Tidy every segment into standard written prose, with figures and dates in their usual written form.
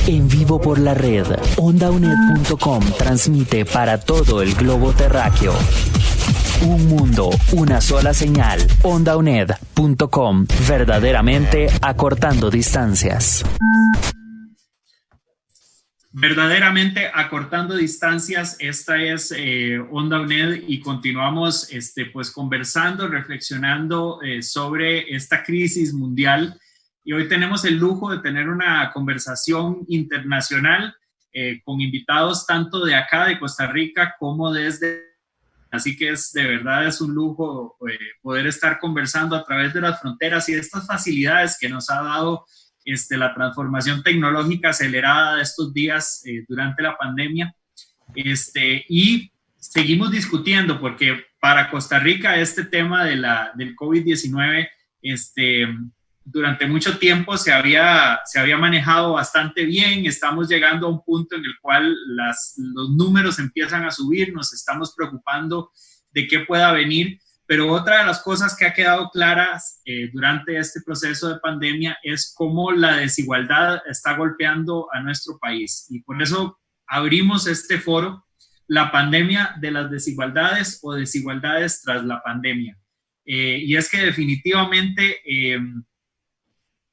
En vivo por la red, OndaUNED.com transmite para todo el globo terráqueo. Un mundo, una sola señal. OndaUNED.com, verdaderamente acortando distancias. Verdaderamente acortando distancias, esta es Onda UNED y continuamos pues conversando, reflexionando sobre esta crisis mundial, y hoy tenemos el lujo de tener una conversación internacional con invitados tanto de acá de Costa Rica como desde, así que de verdad es un lujo poder estar conversando a través de las fronteras y estas facilidades que nos ha dado la transformación tecnológica acelerada de estos días durante la pandemia. Y seguimos discutiendo porque para Costa Rica este tema del COVID-19 durante mucho tiempo se había manejado bastante bien. Estamos llegando a un punto en el cual los números empiezan a subir, nos estamos preocupando de qué pueda venir. Pero otra de las cosas que ha quedado claras durante este proceso de pandemia es cómo la desigualdad está golpeando a nuestro país. Y por eso abrimos este foro, la pandemia de las desigualdades o desigualdades tras la pandemia. Y es que definitivamente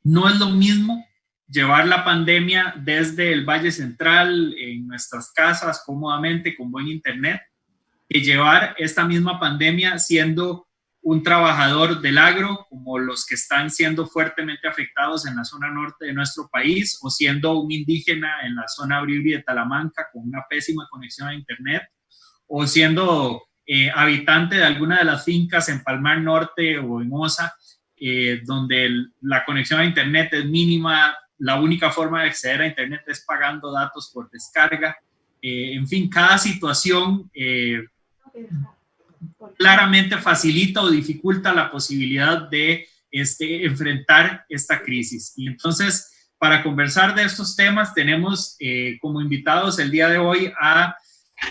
no es lo mismo llevar la pandemia desde el Valle Central, en nuestras casas, cómodamente, con buen internet, que llevar esta misma pandemia siendo un trabajador del agro, como los que están siendo fuertemente afectados en la zona norte de nuestro país, o siendo un indígena en la zona Bribri de Talamanca con una pésima conexión a internet, o siendo habitante de alguna de las fincas en Palmar Norte o en Osa, donde la conexión a internet es mínima, la única forma de acceder a internet es pagando datos por descarga. En fin, cada situación claramente facilita o dificulta la posibilidad de enfrentar esta crisis. Y entonces, para conversar de estos temas, tenemos como invitados el día de hoy a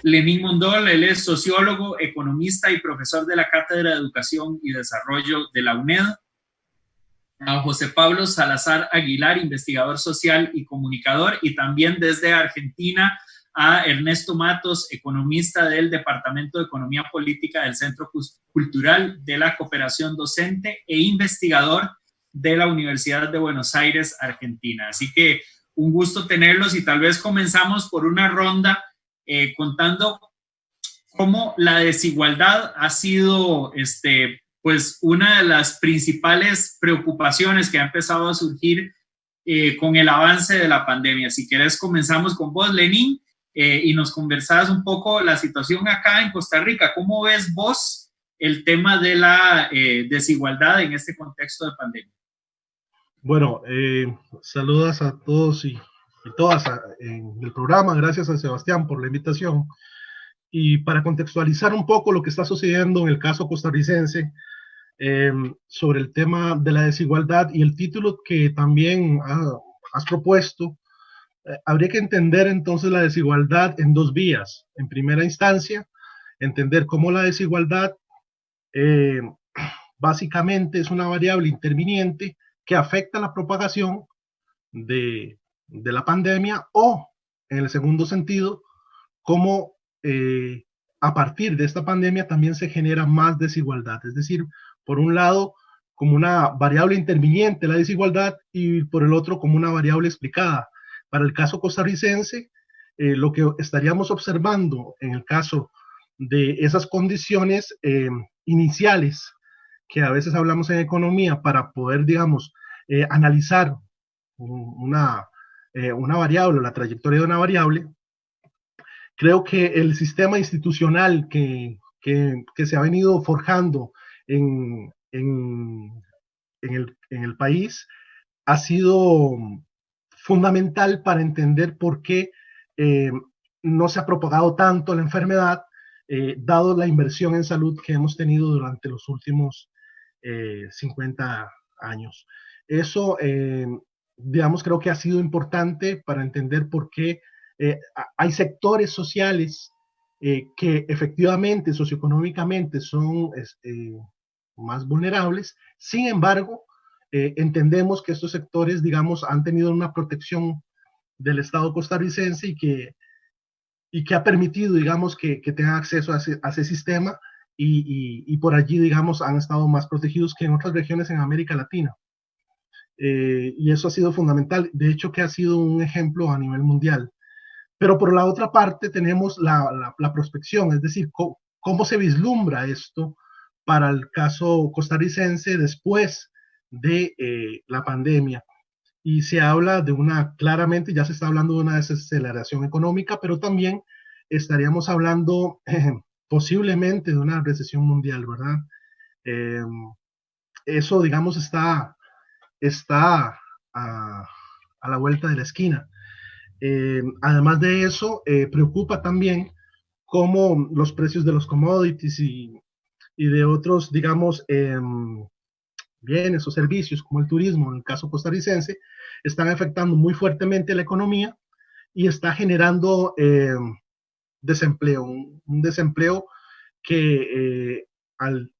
Lenín Mondol. Él es sociólogo, economista y profesor de la Cátedra de Educación y Desarrollo de la UNED. A José Pablo Salazar Aguilar, investigador social y comunicador, y también desde Argentina a Ernesto Matos, economista del Departamento de Economía Política del Centro Cultural de la Cooperación Docente e investigador de la Universidad de Buenos Aires, Argentina. Así que un gusto tenerlos y tal vez comenzamos por una ronda contando cómo la desigualdad ha sido pues una de las principales preocupaciones que ha empezado a surgir con el avance de la pandemia. Si querés, comenzamos con vos, Lenín, y nos conversás un poco la situación acá en Costa Rica. ¿Cómo ves vos el tema de la desigualdad en este contexto de pandemia? Bueno, saludos a todos y todas en el programa. Gracias a Sebastián por la invitación. Y para contextualizar un poco lo que está sucediendo en el caso costarricense, sobre el tema de la desigualdad y el título que también has propuesto, habría que entender entonces la desigualdad en dos vías. En primera instancia, entender cómo la desigualdad básicamente es una variable interviniente que afecta la propagación de la pandemia, o en el segundo sentido, cómo a partir de esta pandemia también se genera más desigualdad. Es decir, por un lado, como una variable interviniente la desigualdad, y por el otro como una variable explicada. Para el caso costarricense, lo que estaríamos observando en el caso de esas condiciones iniciales, que a veces hablamos en economía para poder, digamos, analizar una variable, la trayectoria de una variable. Creo que el sistema institucional que se ha venido forjando en el país ha sido fundamental para entender por qué no se ha propagado tanto la enfermedad, dado la inversión en salud que hemos tenido durante los últimos 50 años. Eso, digamos, creo que ha sido importante para entender por qué hay sectores sociales que efectivamente socioeconómicamente son más vulnerables. Sin embargo, entendemos que estos sectores, digamos, han tenido una protección del Estado costarricense y que ha permitido, digamos, que tengan acceso a ese sistema y por allí, digamos, han estado más protegidos que en otras regiones en América Latina. Y eso ha sido fundamental, de hecho que ha sido un ejemplo a nivel mundial. Pero por la otra parte tenemos la prospección, es decir, cómo se vislumbra esto para el caso costarricense después de la pandemia. Y se habla de claramente ya se está hablando de una desaceleración económica, pero también estaríamos hablando posiblemente de una recesión mundial, ¿verdad? Eh, Eso, digamos, está a la vuelta de la esquina. Además de eso, preocupa también cómo los precios de los commodities y de otros, digamos, bienes o servicios como el turismo, en el caso costarricense, están afectando muy fuertemente la economía y está generando desempleo, un desempleo que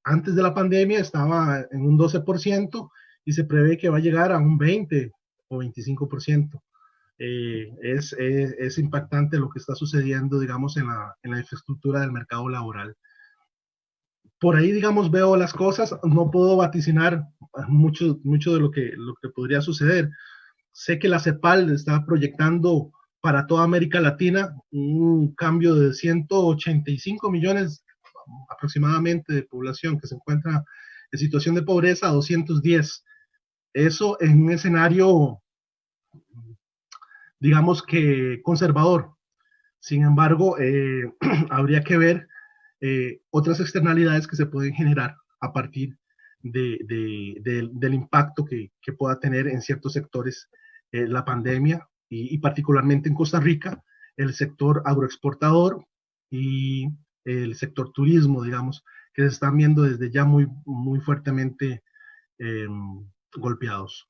antes de la pandemia estaba en un 12% y se prevé que va a llegar a un 20 o 25%. Es impactante lo que está sucediendo, digamos, en la infraestructura del mercado laboral. Por ahí, digamos, veo las cosas, no puedo vaticinar mucho de lo que podría suceder. Sé que la CEPAL está proyectando para toda América Latina un cambio de 185 millones aproximadamente de población que se encuentra en situación de pobreza a 210. Eso en un escenario, digamos que conservador. Sin embargo, habría que ver otras externalidades que se pueden generar a partir del impacto que pueda tener en ciertos sectores la pandemia y particularmente en Costa Rica, el sector agroexportador y el sector turismo, digamos, que se están viendo desde ya muy fuertemente golpeados.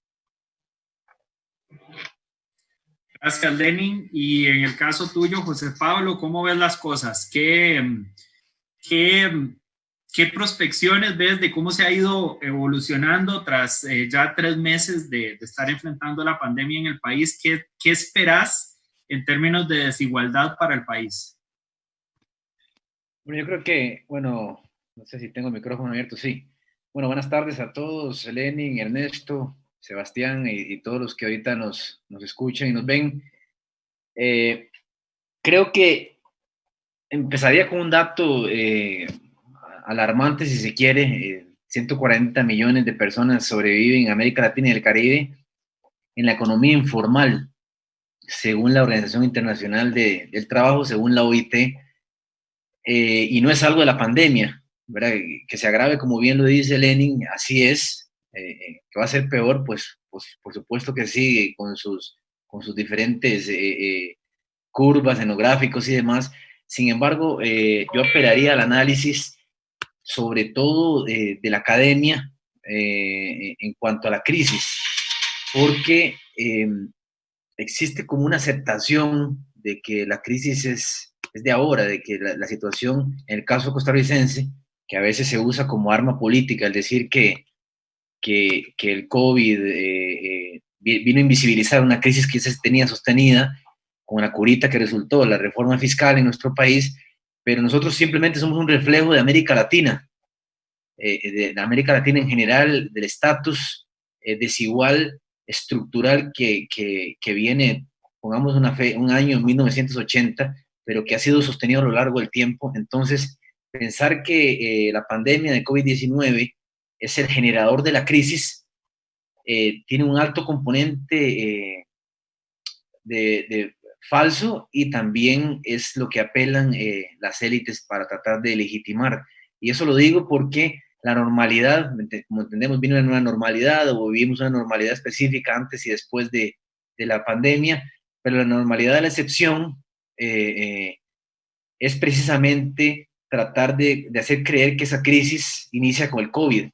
Gracias, Lenin. Y en el caso tuyo, José Pablo, ¿cómo ves las cosas? ¿Qué prospecciones ves de cómo se ha ido evolucionando tras ya 3 meses de estar enfrentando la pandemia en el país? ¿Qué esperas en términos de desigualdad para el país? Bueno, yo creo que, bueno, no sé si tengo el micrófono abierto, sí. Bueno, buenas tardes a todos, Lenin, Ernesto, Sebastián y todos los que ahorita nos escuchan y nos ven. Creo que empezaría con un dato alarmante, si se quiere. 140 millones de personas sobreviven en América Latina y el Caribe en la economía informal, según la Organización Internacional del Trabajo, según la OIT, y no es algo de la pandemia, ¿verdad? Que se agrave, como bien lo dice Lenin, así es, que va a ser peor, pues por supuesto que sí, con sus diferentes curvas, etnográficos y demás. Sin embargo, yo apelaría al análisis, sobre todo de la academia, en cuanto a la crisis, porque existe como una aceptación de que la crisis es de ahora, de que la situación, en el caso costarricense, que a veces se usa como arma política, es decir, que el COVID vino a invisibilizar una crisis que se tenía sostenida con la curita que resultó la reforma fiscal en nuestro país, pero nosotros simplemente somos un reflejo de América Latina, de América Latina en general, del estatus desigual estructural que viene, pongamos un año en 1980, pero que ha sido sostenido a lo largo del tiempo. Entonces, pensar que la pandemia de COVID-19 es el generador de la crisis, tiene un alto componente de falso, y también es lo que apelan las élites para tratar de legitimar. Y eso lo digo porque la normalidad, como entendemos, vino una nueva normalidad, o vivimos una normalidad específica antes y después de la pandemia, pero la normalidad de la excepción es precisamente tratar de hacer creer que esa crisis inicia con el COVID,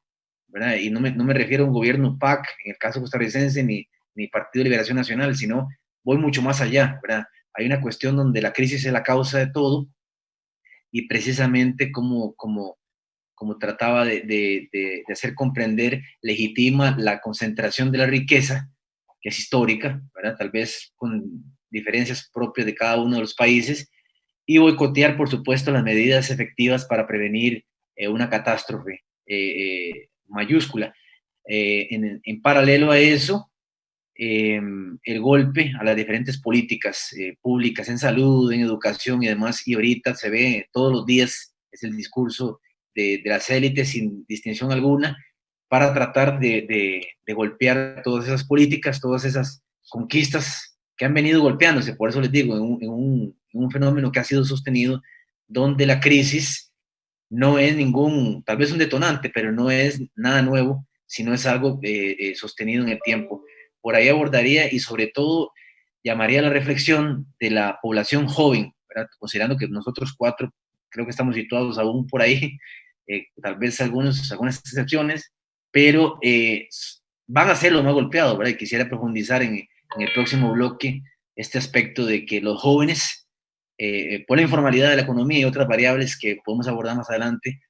¿verdad? Y no me refiero a un gobierno PAC, en el caso costarricense, ni Partido de Liberación Nacional, sino voy mucho más allá, ¿verdad? Hay una cuestión donde la crisis es la causa de todo, y precisamente como trataba de hacer comprender, legitima la concentración de la riqueza, que es histórica, ¿verdad? Tal vez con diferencias propias de cada uno de los países, y boicotear, por supuesto, las medidas efectivas para prevenir una catástrofe mayúscula. En paralelo a eso, el golpe a las diferentes políticas públicas en salud, en educación y demás, y ahorita se ve todos los días, es el discurso de las élites sin distinción alguna, para tratar de golpear todas esas políticas, todas esas conquistas que han venido golpeándose. Por eso les digo, en un fenómeno que ha sido sostenido, donde la crisis no es tal vez un detonante, pero no es nada nuevo, sino es algo sostenido en el tiempo. Por ahí abordaría y sobre todo llamaría a la reflexión de la población joven, ¿verdad? Considerando que nosotros 4 creo que estamos situados aún por ahí, tal vez algunas excepciones, pero van a ser los más golpeados, ¿verdad? Y quisiera profundizar en el próximo bloque este aspecto de que los jóvenes, por la informalidad de la economía y otras variables que podemos abordar más adelante,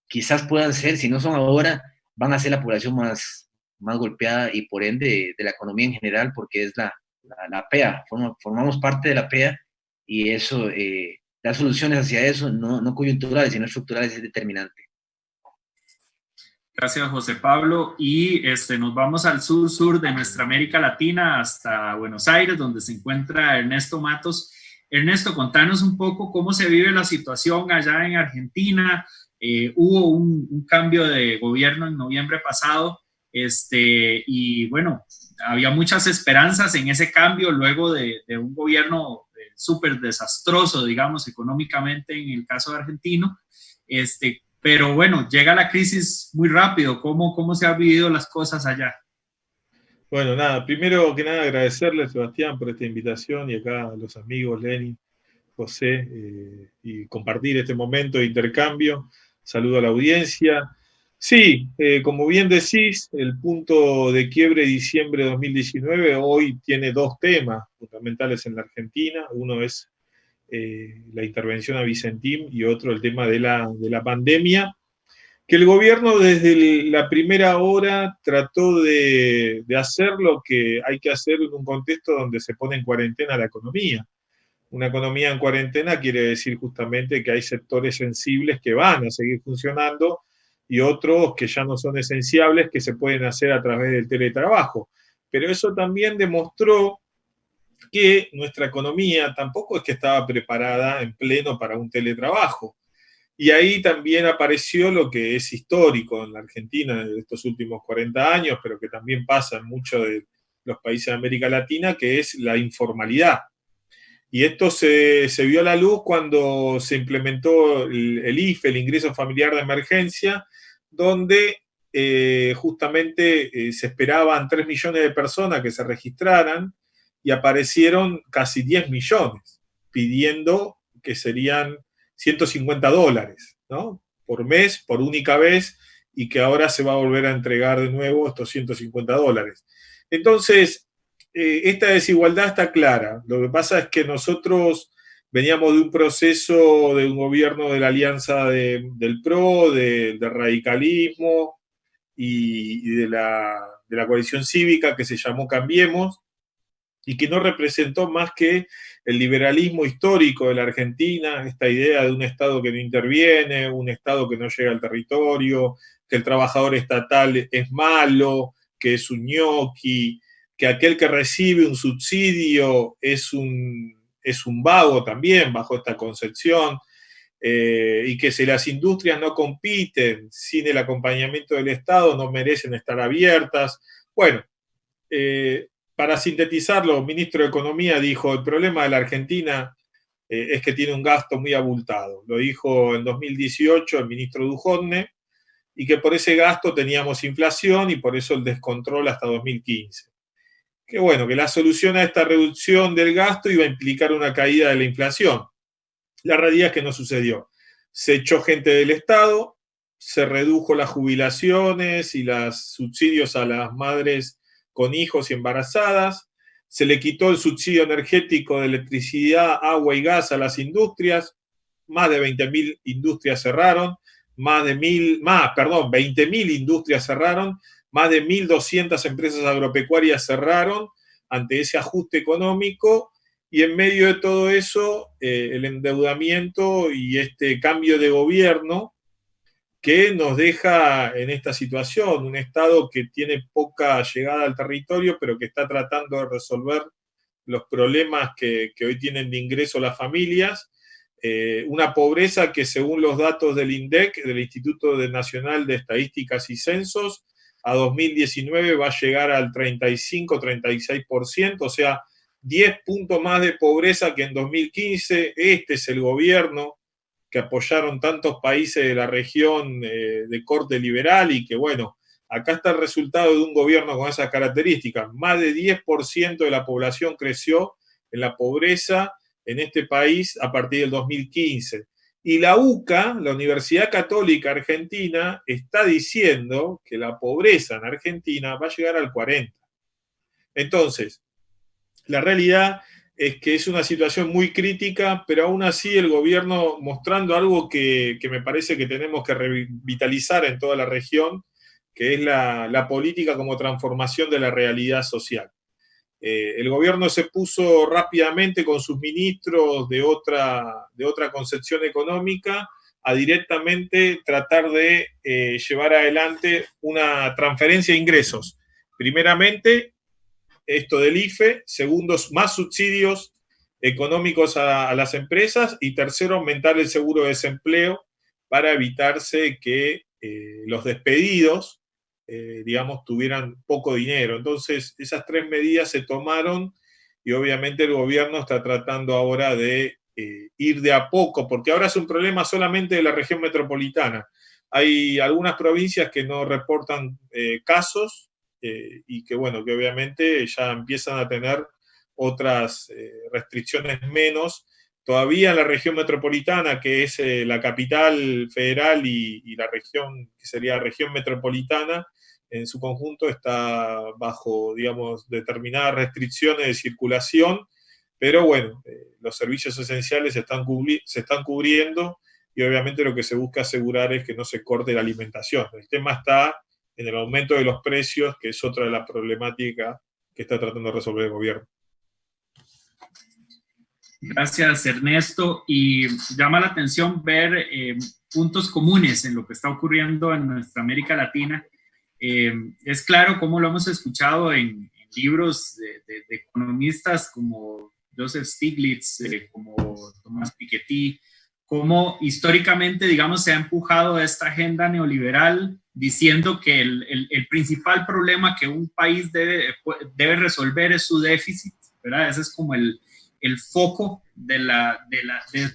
quizás puedan ser, si no son ahora, van a ser la población más golpeada y por ende de la economía en general, porque es la PEA, formamos parte de la PEA y eso, dar soluciones hacia eso, no coyunturales, sino estructurales, es determinante. Gracias, José Pablo. Y nos vamos al sur de nuestra América Latina, hasta Buenos Aires, donde se encuentra Ernesto Matos. Ernesto, contanos un poco cómo se vive la situación allá en Argentina. Hubo un cambio de gobierno en noviembre pasado, y bueno, había muchas esperanzas en ese cambio luego de un gobierno súper desastroso, digamos, económicamente en el caso de Argentino. Pero bueno, llega la crisis muy rápido. ¿Cómo se han vivido las cosas allá? Bueno, nada, primero que nada agradecerle, Sebastián, por esta invitación y acá a los amigos Lenny, José, y compartir este momento de intercambio. Saludo a la audiencia. Sí, como bien decís, el punto de quiebre de diciembre de 2019 hoy tiene 2 temas fundamentales en la Argentina. Uno es la intervención a Vicentín y otro el tema de la pandemia, que el gobierno desde la primera hora trató de hacer lo que hay que hacer en un contexto donde se pone en cuarentena la economía. Una economía en cuarentena quiere decir justamente que hay sectores sensibles que van a seguir funcionando y otros que ya no son esenciales, que se pueden hacer a través del teletrabajo. Pero eso también demostró que nuestra economía tampoco es que estaba preparada en pleno para un teletrabajo. Y ahí también apareció lo que es histórico en la Argentina de estos últimos 40 años, pero que también pasa en muchos de los países de América Latina, que es la informalidad. Y esto se vio a la luz cuando se implementó el IFE, el Ingreso Familiar de Emergencia, donde justamente se esperaban 3 millones de personas que se registraran y aparecieron casi 10 millones pidiendo que serían $150, ¿no? Por mes, por única vez, y que ahora se va a volver a entregar de nuevo estos $150. Entonces, esta desigualdad está clara. Lo que pasa es que nosotros veníamos de un proceso de un gobierno de la alianza del PRO, del radicalismo y de la coalición cívica que se llamó Cambiemos, y que no representó más que el liberalismo histórico de la Argentina, esta idea de un Estado que no interviene, un Estado que no llega al territorio, que el trabajador estatal es malo, que es un ñoqui, que aquel que recibe un subsidio es un vago también, bajo esta concepción, y que si las industrias no compiten sin el acompañamiento del Estado no merecen estar abiertas. Bueno, para sintetizarlo, el ministro de Economía dijo, el problema de la Argentina es que tiene un gasto muy abultado. Lo dijo en 2018 el ministro Duhovne, y que por ese gasto teníamos inflación y por eso el descontrol hasta 2015. Que bueno, que la solución a esta reducción del gasto iba a implicar una caída de la inflación. La realidad es que no sucedió. Se echó gente del Estado, se redujo las jubilaciones y los subsidios a las madres con hijos y embarazadas, se le quitó el subsidio energético de electricidad, agua y gas a las industrias, más de 20.000 industrias cerraron, 20.000 industrias cerraron, más de 1.200 empresas agropecuarias cerraron ante ese ajuste económico, y en medio de todo eso, el endeudamiento y este cambio de gobierno que nos deja en esta situación, un Estado que tiene poca llegada al territorio, pero que está tratando de resolver los problemas que hoy tienen de ingreso las familias, una pobreza que según los datos del INDEC, del Instituto Nacional de Estadísticas y Censos, a 2019 va a llegar al 35-36%, o sea, 10 puntos más de pobreza que en 2015. Este es el gobierno que apoyaron tantos países de la región de corte liberal y que, bueno, acá está el resultado de un gobierno con esas características. Más de 10% de la población creció en la pobreza en este país a partir del 2015. Y la UCA, la Universidad Católica Argentina, está diciendo que la pobreza en Argentina va a llegar al 40%. Entonces, la realidad es que es una situación muy crítica, pero aún así el gobierno mostrando algo que me parece que tenemos que revitalizar en toda la región, que es la política como transformación de la realidad social. El gobierno se puso rápidamente con sus ministros de otra concepción económica a directamente tratar de llevar adelante una transferencia de ingresos. Primeramente, esto del IFE, segundo, más subsidios económicos a las empresas, y tercero, aumentar el seguro de desempleo para evitarse que los despedidos digamos, tuvieran poco dinero. Entonces, esas 3 medidas se tomaron y obviamente el gobierno está tratando ahora de ir de a poco, porque ahora es un problema solamente de la región metropolitana. Hay algunas provincias que no reportan casos y que, bueno, que obviamente ya empiezan a tener otras restricciones menos. Todavía en la región metropolitana, que es la capital federal y la región, que sería la región metropolitana, en su conjunto está bajo, digamos, determinadas restricciones de circulación, pero bueno, los servicios esenciales se están cubriendo y obviamente lo que se busca asegurar es que no se corte la alimentación. El tema está en el aumento de los precios, que es otra de las problemáticas que está tratando de resolver el gobierno. Gracias, Ernesto. Y llama la atención ver puntos comunes en lo que está ocurriendo en nuestra América Latina. Es claro, como lo hemos escuchado en libros de economistas como Joseph Stiglitz, como Thomas Piketty, cómo históricamente, digamos, se ha empujado esta agenda neoliberal diciendo que el principal problema que un país debe resolver es su déficit, ¿verdad? Ese es como el foco de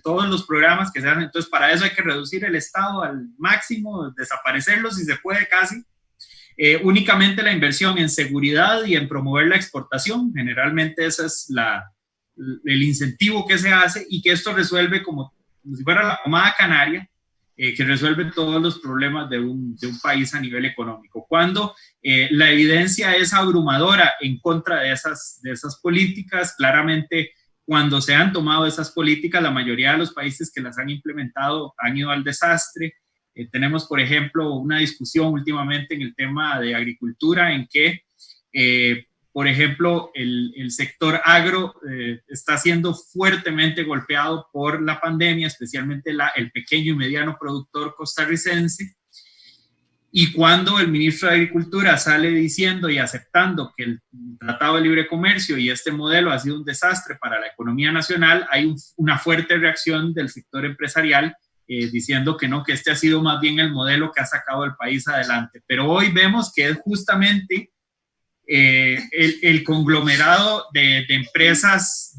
todos los programas que se hacen. Entonces, para eso hay que reducir el Estado al máximo, desaparecerlo si se puede casi. Únicamente la inversión en seguridad y en promover la exportación, generalmente ese es el incentivo que se hace, y que esto resuelve como si fuera la pomada canaria, que resuelve todos los problemas de un país a nivel económico, cuando la evidencia es abrumadora en contra de esas políticas. Claramente, cuando se han tomado esas políticas, la mayoría de los países que las han implementado han ido al desastre. Tenemos, por ejemplo, una discusión últimamente en el tema de agricultura en que, por ejemplo, el sector agro está siendo fuertemente golpeado por la pandemia, especialmente el pequeño y mediano productor costarricense. Y cuando el ministro de Agricultura sale diciendo y aceptando que el Tratado de Libre Comercio y este modelo ha sido un desastre para la economía nacional, hay una fuerte reacción del sector empresarial diciendo que no, que este ha sido más bien el modelo que ha sacado al país adelante. Pero hoy vemos que es justamente el conglomerado de empresas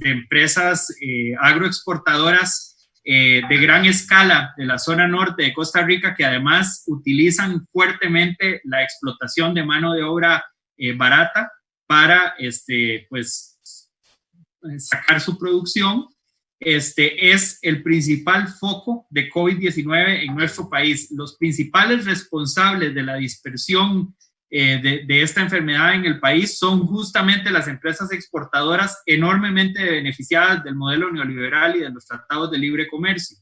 agroexportadoras de gran escala de la zona norte de Costa Rica, que además utilizan fuertemente la explotación de mano de obra barata para sacar su producción. Es el principal foco de COVID-19 en nuestro país. Los principales responsables de la dispersión de esta enfermedad en el país son justamente las empresas exportadoras, enormemente beneficiadas del modelo neoliberal y de los tratados de libre comercio.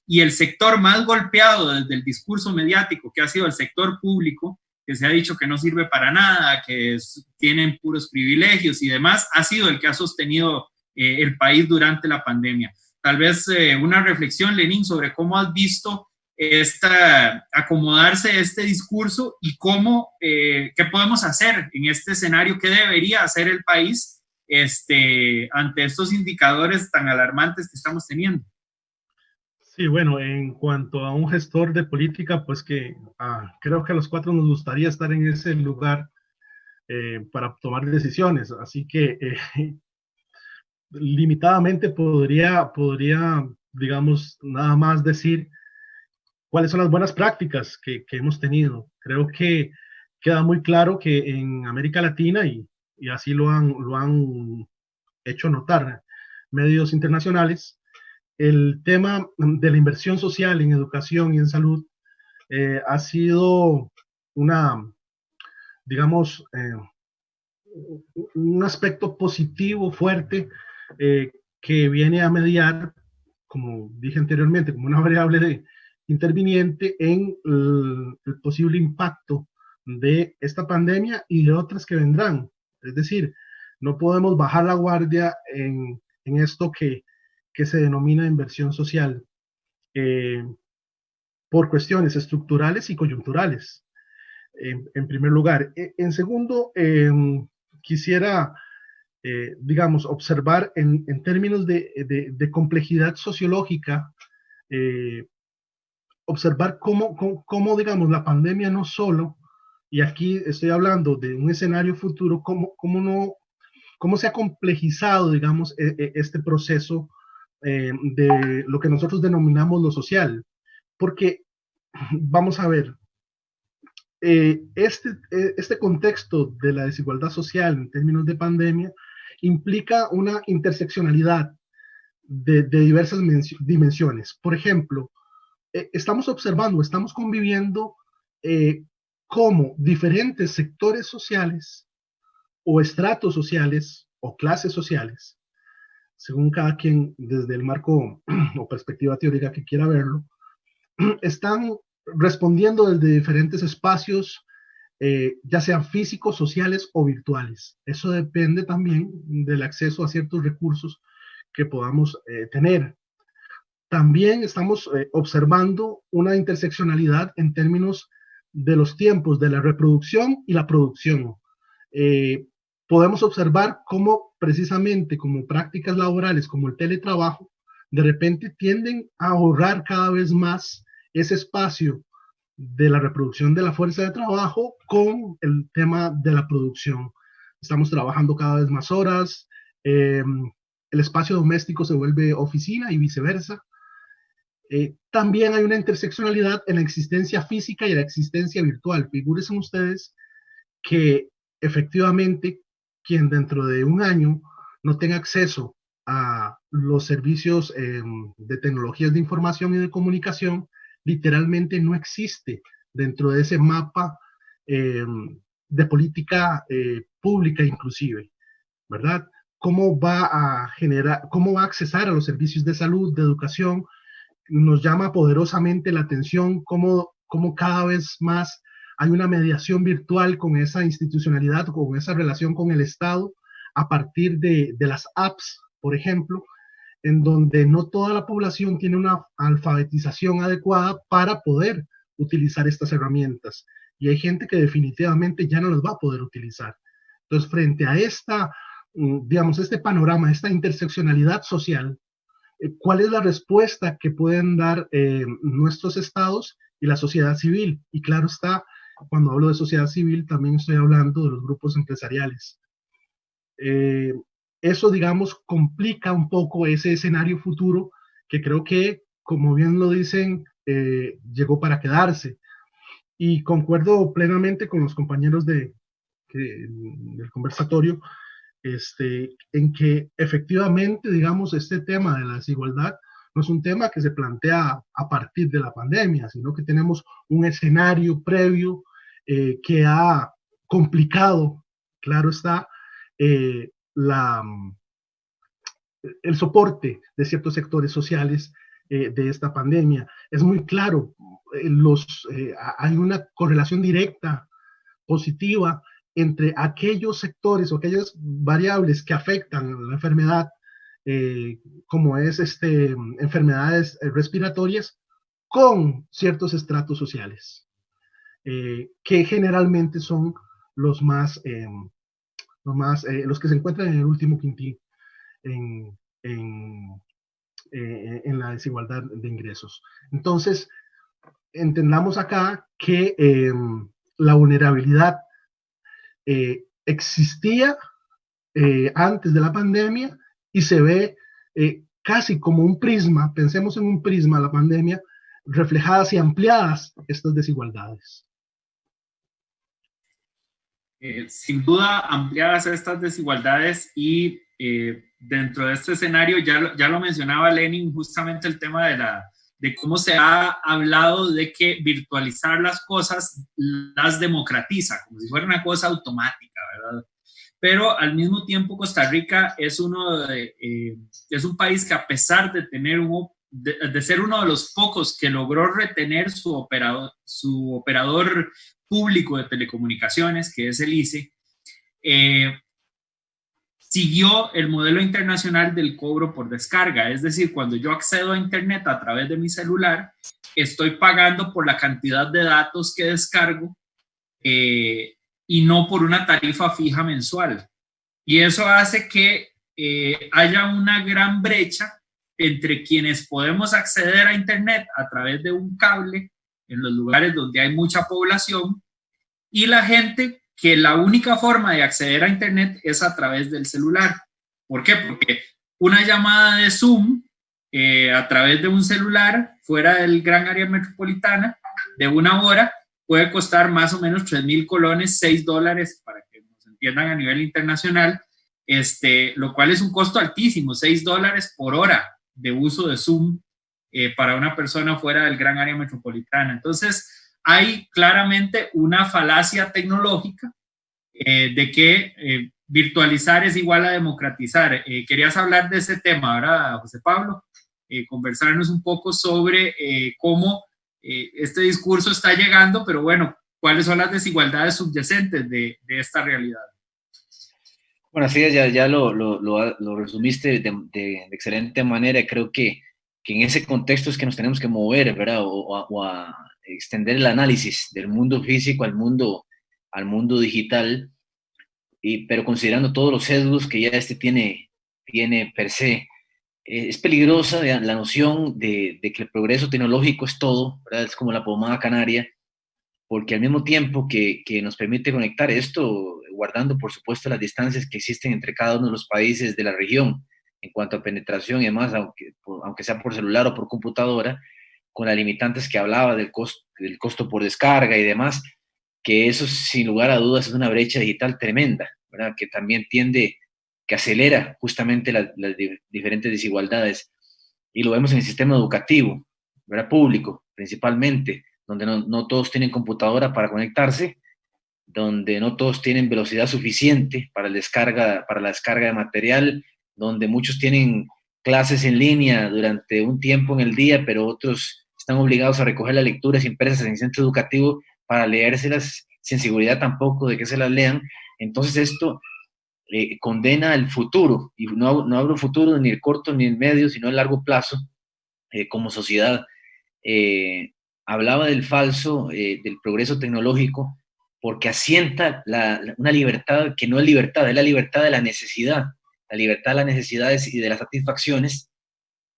Y el sector más golpeado desde el discurso mediático, que ha sido el sector público, que se ha dicho que no sirve para nada, que tienen puros privilegios y demás, ha sido el que ha sostenido el país durante la pandemia. Tal vez una reflexión, Lenín, sobre cómo has visto acomodarse este discurso y cómo, qué podemos hacer en este escenario, qué debería hacer el país ante estos indicadores tan alarmantes que estamos teniendo. Sí, bueno, en cuanto a un gestor de política, pues que creo que a los cuatro nos gustaría estar en ese lugar para tomar decisiones, así que limitadamente podría, digamos, nada más decir cuáles son las buenas prácticas que hemos tenido. Creo que queda muy claro que en América Latina, y así lo han hecho notar medios internacionales, el tema de la inversión social en educación y en salud ha sido digamos, un aspecto positivo fuerte que viene a mediar, como dije anteriormente, como una variable interviniente en el posible impacto de esta pandemia y de otras que vendrán. Es decir, no podemos bajar la guardia en esto que se denomina inversión social por cuestiones estructurales y coyunturales, en primer lugar. En segundo, quisiera, digamos, observar en términos de complejidad sociológica, observar cómo, digamos, la pandemia no solo, y aquí estoy hablando de un escenario futuro, cómo se ha complejizado, digamos, este proceso de lo que nosotros denominamos lo social. Porque, vamos a ver, este contexto de la desigualdad social en términos de pandemia implica una interseccionalidad de diversas dimensiones. Por ejemplo, estamos observando, estamos conviviendo cómo diferentes sectores sociales o estratos sociales o clases sociales, según cada quien desde el marco o perspectiva teórica que quiera verlo, están respondiendo desde diferentes espacios, ya sean físicos, sociales o virtuales. Eso depende también del acceso a ciertos recursos que podamos tener. También estamos observando una interseccionalidad en términos de los tiempos de la reproducción y la producción. Podemos observar cómo precisamente como prácticas laborales como el teletrabajo, de repente tienden a ahorrar cada vez más ese espacio de la reproducción de la fuerza de trabajo con el tema de la producción. Estamos trabajando cada vez más horas, el espacio doméstico se vuelve oficina y viceversa. También hay una interseccionalidad en la existencia física y la existencia virtual. Figúrense ustedes que efectivamente quien dentro de un año no tenga acceso a los servicios de tecnologías de información y de comunicación, literalmente no existe dentro de ese mapa de política pública inclusive, ¿verdad? ¿Cómo va a accesar a los servicios de salud, de educación? Nos llama poderosamente la atención cómo cada vez más hay una mediación virtual con esa institucionalidad, con esa relación con el Estado, a partir de las apps, por ejemplo, en donde no toda la población tiene una alfabetización adecuada para poder utilizar estas herramientas. Y hay gente que definitivamente ya no las va a poder utilizar. Entonces, frente a digamos, este panorama, esta interseccionalidad social, ¿cuál es la respuesta que pueden dar nuestros estados y la sociedad civil? Y claro está, cuando hablo de sociedad civil, también estoy hablando de los grupos empresariales. Eso, digamos, complica un poco ese escenario futuro que creo que, como bien lo dicen, llegó para quedarse. Y concuerdo plenamente con los compañeros del conversatorio, en que efectivamente, digamos, este tema de la desigualdad no es un tema que se plantea a partir de la pandemia, sino que tenemos un escenario previo que ha complicado, claro está, el soporte de ciertos sectores sociales de esta pandemia. Es muy claro, hay una correlación directa, positiva, entre aquellos sectores o aquellas variables que afectan la enfermedad como es enfermedades respiratorias con ciertos estratos sociales, que generalmente son los los que se encuentran en el último quintil en, en, en la desigualdad de ingresos. Entonces, entendamos acá que la vulnerabilidad existía antes de la pandemia y se ve casi como un prisma, pensemos en un prisma, la pandemia, reflejadas y ampliadas estas desigualdades. Sin duda, ampliadas estas desigualdades y dentro de este escenario, ya lo mencionaba Lenin, justamente el tema de cómo se ha hablado de que virtualizar las cosas las democratiza, como si fuera una cosa automática, ¿verdad? Pero al mismo tiempo Costa Rica es un país que, a pesar de tener de ser uno de los pocos que logró retener su operador público de telecomunicaciones, que es el ICE, siguió el modelo internacional del cobro por descarga. Es decir, cuando yo accedo a Internet a través de mi celular, estoy pagando por la cantidad de datos que descargo y no por una tarifa fija mensual. Y eso hace que haya una gran brecha entre quienes podemos acceder a Internet a través de un cable en los lugares donde hay mucha población y la gente que la única forma de acceder a Internet es a través del celular. ¿Por qué? Porque una llamada de Zoom a través de un celular fuera del gran área metropolitana de 1 hora puede costar más o menos 3,000 colones, $6, para que nos entiendan a nivel internacional, lo cual es un costo altísimo, $6 por hora de uso de Zoom para una persona fuera del gran área metropolitana. Entonces, hay claramente una falacia tecnológica de que virtualizar es igual a democratizar. Querías hablar de ese tema, ¿verdad, José Pablo? Conversarnos un poco sobre cómo este discurso está llegando, pero bueno, ¿cuáles son las desigualdades subyacentes de esta realidad? Bueno, así es, ya lo resumiste de excelente manera. Creo que en ese contexto es que nos tenemos que mover, ¿verdad? O a extender el análisis del mundo físico al mundo digital, pero considerando todos los sesgos que ya tiene per se. Es peligrosa la noción de que el progreso tecnológico es todo, ¿verdad? Es como la pomada canaria, porque al mismo tiempo que nos permite conectar esto, guardando por supuesto las distancias que existen entre cada uno de los países de la región en cuanto a penetración y demás, aunque sea por celular o por computadora, con las limitantes que hablaba del costo por descarga y demás, que eso sin lugar a dudas es una brecha digital tremenda, ¿verdad? Que también que acelera justamente las diferentes desigualdades. Y lo vemos en el sistema educativo, ¿verdad? Público, principalmente, donde no todos tienen computadora para conectarse, donde no todos tienen velocidad suficiente para la descarga de material, donde muchos tienen clases en línea durante un tiempo en el día, pero otros están obligados a recoger las lecturas impresas en el centro educativo para leérselas sin seguridad tampoco de que se las lean. Entonces esto condena el futuro, y no hablo futuro ni el corto ni el medio, sino el largo plazo como sociedad. Hablaba del falso, del progreso tecnológico, porque asienta una libertad que no es libertad, es la libertad de la necesidad, la libertad de las necesidades y de las satisfacciones,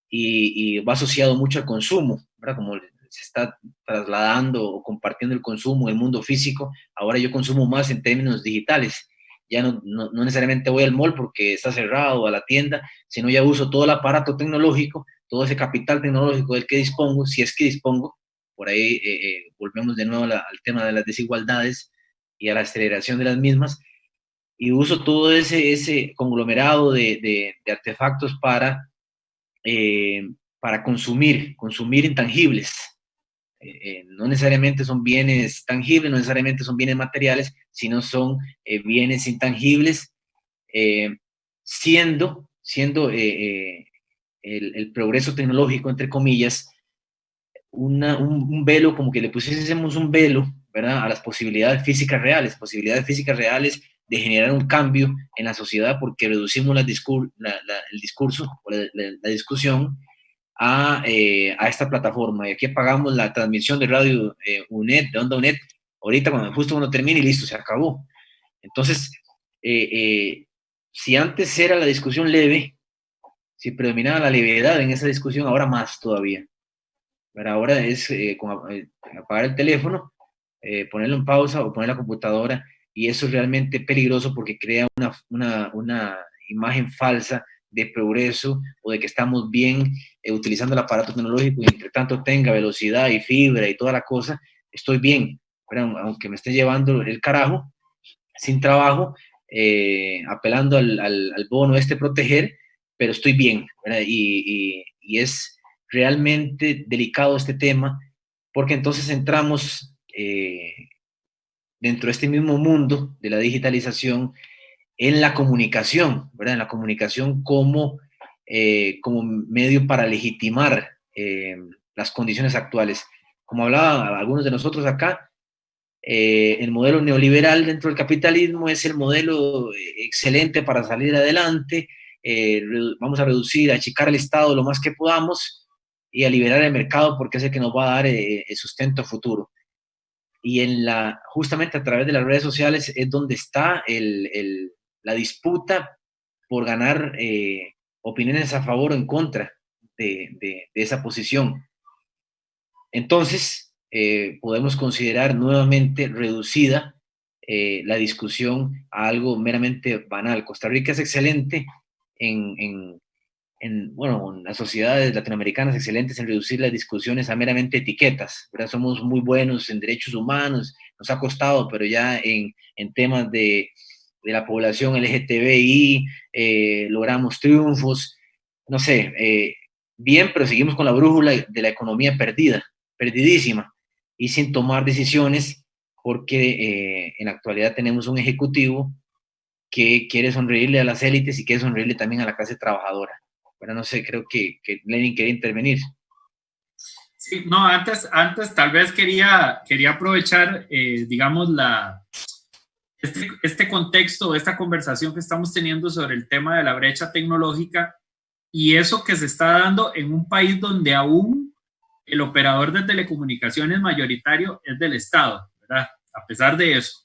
y va asociado mucho al consumo, ¿verdad? Como se está trasladando o compartiendo el consumo en el mundo físico, ahora yo consumo más en términos digitales. Ya no necesariamente voy al mall porque está cerrado, a la tienda, sino ya uso todo el aparato tecnológico, todo ese capital tecnológico del que dispongo, si es que dispongo. Por ahí volvemos de nuevo al tema de las desigualdades y a la aceleración de las mismas, y uso todo ese conglomerado de artefactos para consumir intangibles. No necesariamente son bienes tangibles, no necesariamente son bienes materiales, sino son bienes intangibles, siendo el progreso tecnológico, entre comillas, un velo, como que le pusiésemos un velo, ¿verdad?, a las posibilidades físicas reales de generar un cambio en la sociedad porque reducimos el discurso o la discusión a esta plataforma. Y aquí apagamos la transmisión de radio UNED, de Onda UNED, ahorita justo cuando termine y listo, se acabó. Entonces, si antes era la discusión leve, si predominaba la levedad en esa discusión, ahora más todavía. Pero ahora es apagar el teléfono, ponerlo en pausa o poner la computadora, y eso es realmente peligroso porque crea una imagen falsa de progreso o de que estamos bien utilizando el aparato tecnológico y entre tanto tenga velocidad y fibra y toda la cosa, estoy bien, pero aunque me esté llevando el carajo, sin trabajo, apelando al bono proteger, pero estoy bien, ¿verdad? Y es realmente delicado este tema, porque entonces entramos dentro de este mismo mundo de la digitalización en la comunicación, ¿verdad? En la comunicación como medio para legitimar las condiciones actuales. Como hablaban algunos de nosotros acá, el modelo neoliberal dentro del capitalismo es el modelo excelente para salir adelante, vamos a reducir, a achicar el Estado lo más que podamos y a liberar el mercado porque es el que nos va a dar el sustento futuro. Y justamente a través de las redes sociales es donde está la disputa por ganar opiniones a favor o en contra de esa posición. Entonces, podemos considerar nuevamente reducida la discusión a algo meramente banal. Costa Rica es excelente bueno, las sociedades latinoamericanas excelentes en reducir las discusiones a meramente etiquetas, ¿verdad? Somos muy buenos en derechos humanos, nos ha costado, pero ya en temas de la población LGTBI logramos triunfos, no sé, bien, pero seguimos con la brújula de la economía perdidísima, y sin tomar decisiones porque en la actualidad tenemos un ejecutivo que quiere sonreírle a las élites y quiere sonreírle también a la clase trabajadora. Bueno, no sé, creo que Lenin quería intervenir. Sí, no, antes tal vez quería aprovechar, digamos, este contexto, esta conversación que estamos teniendo sobre el tema de la brecha tecnológica y eso que se está dando en un país donde aún el operador de telecomunicaciones mayoritario es del Estado, ¿verdad? A pesar de eso.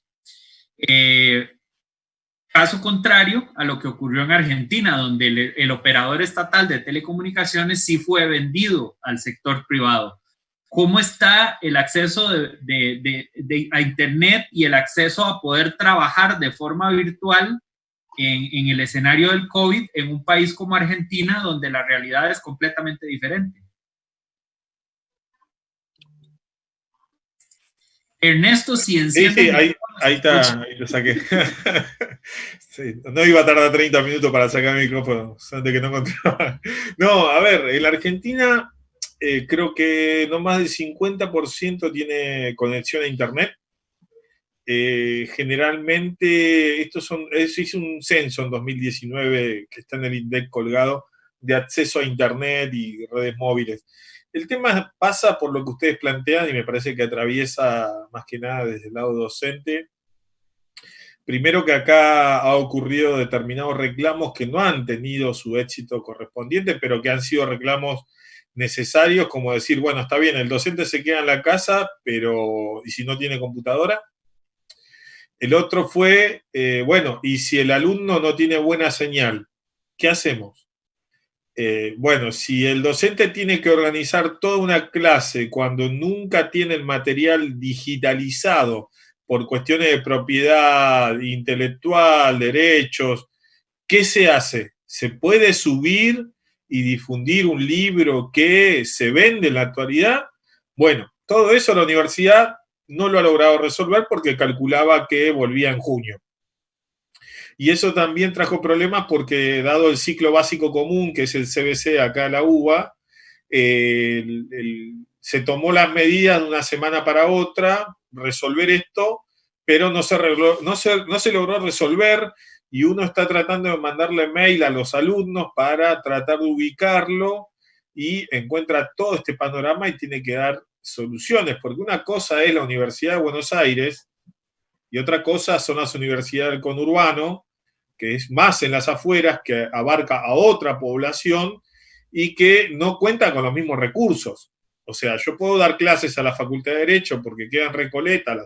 Caso contrario a lo que ocurrió en Argentina, donde el operador estatal de telecomunicaciones sí fue vendido al sector privado. ¿Cómo está el acceso a Internet y el acceso a poder trabajar de forma virtual en el escenario del COVID en un país como Argentina, donde la realidad es completamente diferente? Ernesto, si enciende... Sí, ahí está, ahí lo saqué. Sí, no iba a tardar 30 minutos para sacar el micrófono, antes que no encontraba. No, a ver, en la Argentina creo que no más del 50% tiene conexión a Internet. Generalmente, se hizo un censo en 2019 que está en el INDEC colgado de acceso a Internet y redes móviles. El tema pasa por lo que ustedes plantean y me parece que atraviesa más que nada desde el lado docente. Primero que acá ha ocurrido determinados reclamos que no han tenido su éxito correspondiente, pero que han sido reclamos necesarios, como decir, bueno, está bien, el docente se queda en la casa, pero ¿y si no tiene computadora? El otro fue, bueno, ¿y si el alumno no tiene buena señal? ¿Qué hacemos? Bueno, si el docente tiene que organizar toda una clase cuando nunca tiene el material digitalizado por cuestiones de propiedad intelectual, derechos, ¿qué se hace? ¿Se puede subir y difundir un libro que se vende en la actualidad? Bueno, todo eso la universidad no lo ha logrado resolver porque calculaba que volvía en junio. Y eso también trajo problemas porque, dado el ciclo básico común, que es el CBC acá en la UBA, se tomó las medidas de una semana para otra, resolver esto, pero no se logró resolver y uno está tratando de mandarle mail a los alumnos para tratar de ubicarlo y encuentra todo este panorama y tiene que dar soluciones, porque una cosa es la Universidad de Buenos Aires, y otra cosa son las universidades del conurbano, que es más en las afueras, que abarca a otra población y que no cuenta con los mismos recursos. O sea, yo puedo dar clases a la Facultad de Derecho porque queda en Recoleta,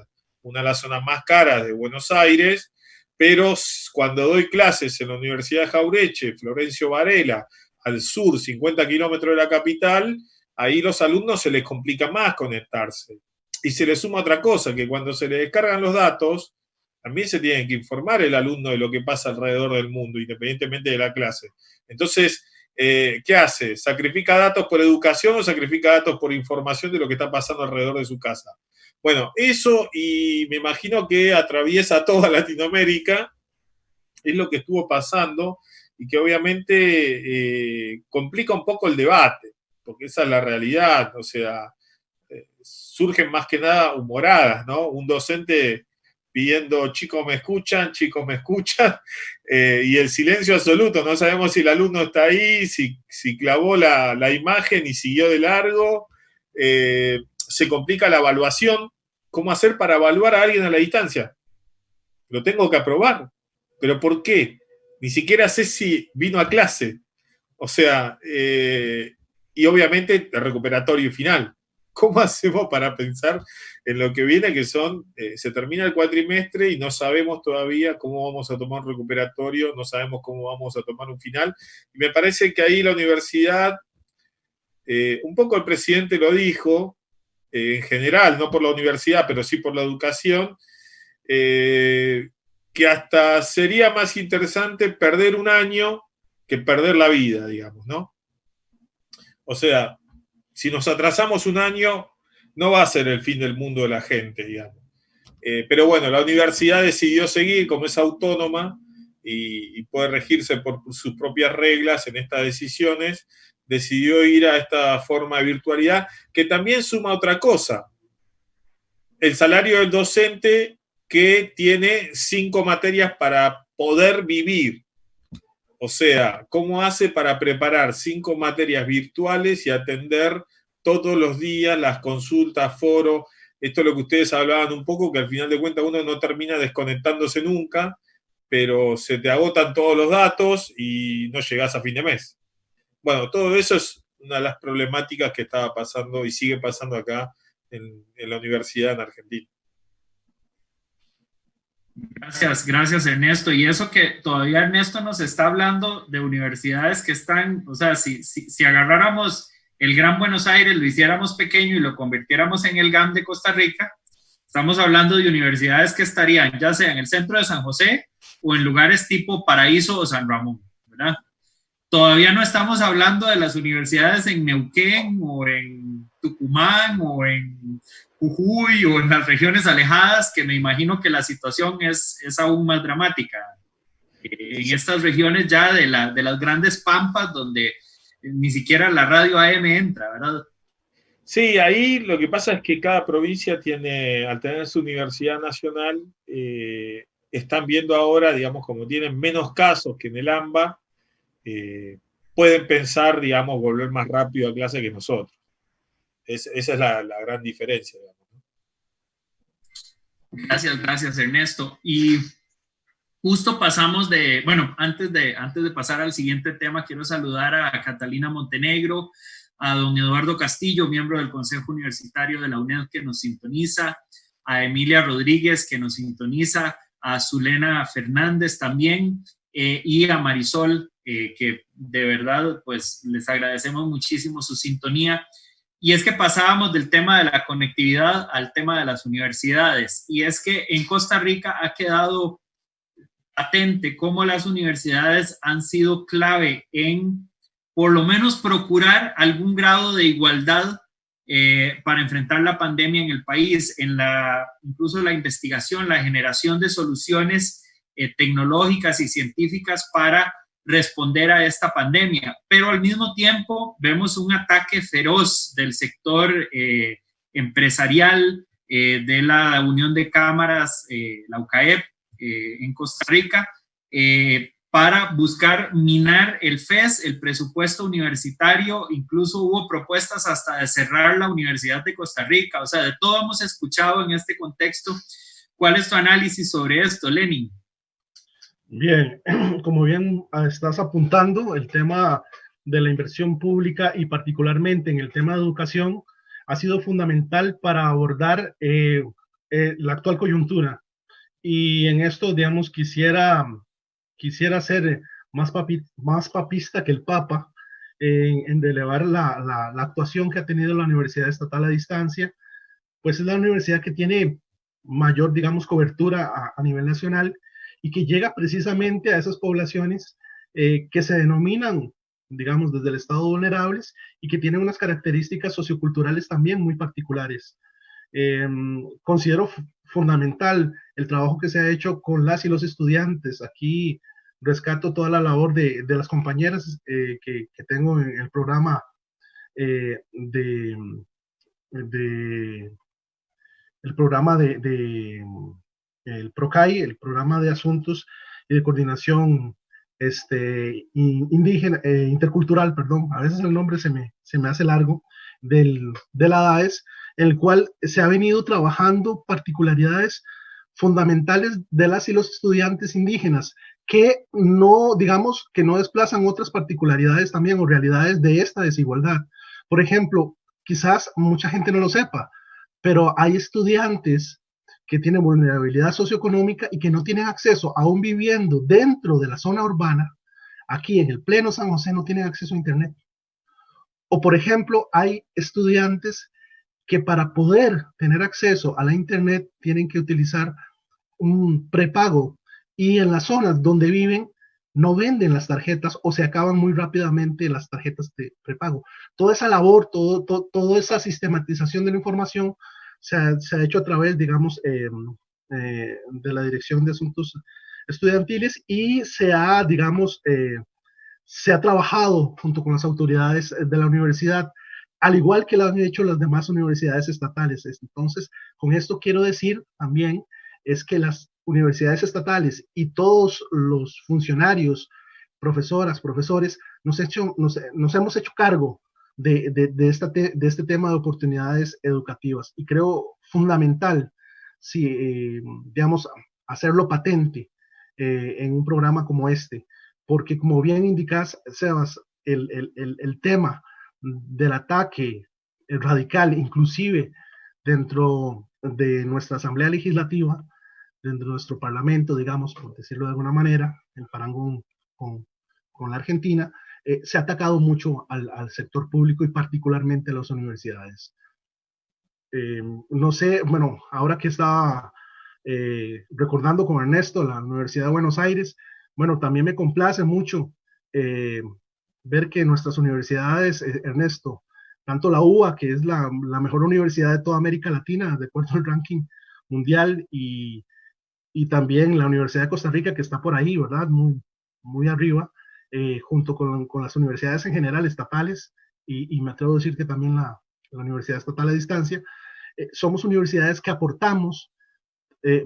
una de las zonas más caras de Buenos Aires, pero cuando doy clases en la Universidad de Jaureche, Florencio Varela, al sur, 50 kilómetros de la capital, ahí los alumnos se les complica más conectarse. Y se le suma otra cosa, que cuando se le descargan los datos, también se tiene que informar el alumno de lo que pasa alrededor del mundo, independientemente de la clase. Entonces, ¿qué hace? ¿Sacrifica datos por educación o sacrifica datos por información de lo que está pasando alrededor de su casa? Bueno, eso, y me imagino que atraviesa toda Latinoamérica, es lo que estuvo pasando y que obviamente complica un poco el debate, porque esa es la realidad. O sea, surgen más que nada humoradas, ¿no? Un docente pidiendo chicos me escuchan, y el silencio absoluto, no sabemos si el alumno está ahí, si clavó la imagen y siguió de largo, se complica la evaluación. ¿Cómo hacer para evaluar a alguien a la distancia? Lo tengo que aprobar, ¿pero por qué? Ni siquiera sé si vino a clase. O sea, y obviamente el recuperatorio final. ¿Cómo hacemos para pensar en lo que viene, que son, se termina el cuatrimestre y no sabemos todavía cómo vamos a tomar un recuperatorio, no sabemos cómo vamos a tomar un final? Y me parece que ahí la universidad, un poco el presidente lo dijo, en general, no por la universidad, pero sí por la educación, que hasta sería más interesante perder un año que perder la vida, digamos, ¿no? O sea, si nos atrasamos un año, no va a ser el fin del mundo de la gente, digamos. Pero bueno, la universidad decidió seguir, como es autónoma y puede regirse por sus propias reglas en estas decisiones, decidió ir a esta forma de virtualidad, que también suma otra cosa. El salario del docente que tiene 5 materias para poder vivir. O sea, ¿cómo hace para preparar 5 materias virtuales y atender todos los días las consultas, foros? Esto es lo que ustedes hablaban un poco, que al final de cuentas uno no termina desconectándose nunca, pero se te agotan todos los datos y no llegás a fin de mes. Bueno, todo eso es una de las problemáticas que estaba pasando y sigue pasando acá en la universidad en Argentina. Gracias Ernesto. Y eso que todavía Ernesto nos está hablando de universidades que están, o sea, si agarráramos el Gran Buenos Aires, lo hiciéramos pequeño y lo convirtiéramos en el GAM de Costa Rica, estamos hablando de universidades que estarían ya sea en el centro de San José o en lugares tipo Paraíso o San Ramón, ¿verdad? Todavía no estamos hablando de las universidades en Neuquén o en Tucumán o en Jujuy o en las regiones alejadas, que me imagino que la situación es aún más dramática. En estas regiones ya de las grandes pampas donde ni siquiera la radio AM entra, ¿verdad? Sí, ahí lo que pasa es que cada provincia tiene, al tener su universidad nacional, están viendo ahora, digamos, como tienen menos casos que en el AMBA, pueden pensar, digamos, volver más rápido a clase que nosotros. Esa es la gran diferencia, digamos. Gracias Ernesto. Y justo pasamos de, bueno, antes de pasar al siguiente tema, quiero saludar a Catalina Montenegro, a don Eduardo Castillo, miembro del Consejo Universitario de la UNED, que nos sintoniza, a Emilia Rodríguez, que nos sintoniza, a Zulena Fernández también, y a Marisol, que de verdad, pues les agradecemos muchísimo su sintonía. Y es que pasábamos del tema de la conectividad al tema de las universidades. Y es que en Costa Rica ha quedado patente cómo las universidades han sido clave en, por lo menos, procurar algún grado de igualdad para enfrentar la pandemia en el país, incluso la investigación, la generación de soluciones tecnológicas y científicas para responder a esta pandemia, pero al mismo tiempo vemos un ataque feroz del sector empresarial, de la Unión de Cámaras, la UCAEP, en Costa Rica, para buscar minar el FES, el presupuesto universitario. Incluso hubo propuestas hasta de cerrar la Universidad de Costa Rica. O sea, de todo hemos escuchado en este contexto, ¿Cuál es tu análisis sobre esto, Lenin? Bien, como bien estás apuntando, el tema de la inversión pública y particularmente en el tema de educación ha sido fundamental para abordar la actual coyuntura. Y en esto, digamos, quisiera ser más papista que el Papa en elevar la actuación que ha tenido la Universidad Estatal a Distancia, pues es la universidad que tiene mayor, digamos, cobertura a nivel nacional y que llega precisamente a esas poblaciones que se denominan, digamos, desde el estado vulnerables y que tienen unas características socioculturales también muy particulares. Considero fundamental el trabajo que se ha hecho con las y los estudiantes. Aquí rescato toda la labor de las compañeras que tengo en el programa de el programa el PROCAI, el programa de asuntos y de coordinación indígena, intercultural, perdón, a veces el nombre se me hace largo, de la DAES, en el cual se ha venido trabajando particularidades fundamentales de las y los estudiantes indígenas, que no, digamos, que no desplazan otras particularidades también o realidades de esta desigualdad. Por ejemplo, quizás mucha gente no lo sepa, pero hay estudiantes que tienen vulnerabilidad socioeconómica y que no tienen acceso, aún viviendo dentro de la zona urbana, aquí en el pleno San José no tienen acceso a Internet. O, por ejemplo, hay estudiantes que para poder tener acceso a la Internet tienen que utilizar un prepago y en las zonas donde viven no venden las tarjetas o se acaban muy rápidamente las tarjetas de prepago. Toda esa labor, toda esa sistematización de la información se ha hecho a través, digamos, de la Dirección de Asuntos Estudiantiles y se ha, digamos, se ha trabajado junto con las autoridades de la universidad, al igual que lo han hecho las demás universidades estatales. Entonces, con esto quiero decir también es que las universidades estatales y todos los funcionarios, profesoras, profesores, nos hemos hecho cargo de este tema de oportunidades educativas y creo fundamental, si, digamos, hacerlo patente en un programa como este, porque como bien indicas, Sebas, el tema del ataque radical, inclusive dentro de nuestra Asamblea Legislativa, dentro de nuestro Parlamento, digamos, por decirlo de alguna manera, el parangón con la Argentina, se ha atacado mucho al sector público y particularmente a las universidades. No sé, bueno, ahora que estaba recordando con Ernesto la Universidad de Buenos Aires, bueno, también me complace mucho ver que nuestras universidades, Ernesto, tanto la UBA, que es la mejor universidad de toda América Latina, de acuerdo al ranking mundial, y también la Universidad de Costa Rica, que está por ahí, ¿verdad? Muy, muy arriba, junto con las universidades en general, estatales, y me atrevo a decir que también la Universidad Estatal a Distancia, somos universidades que aportamos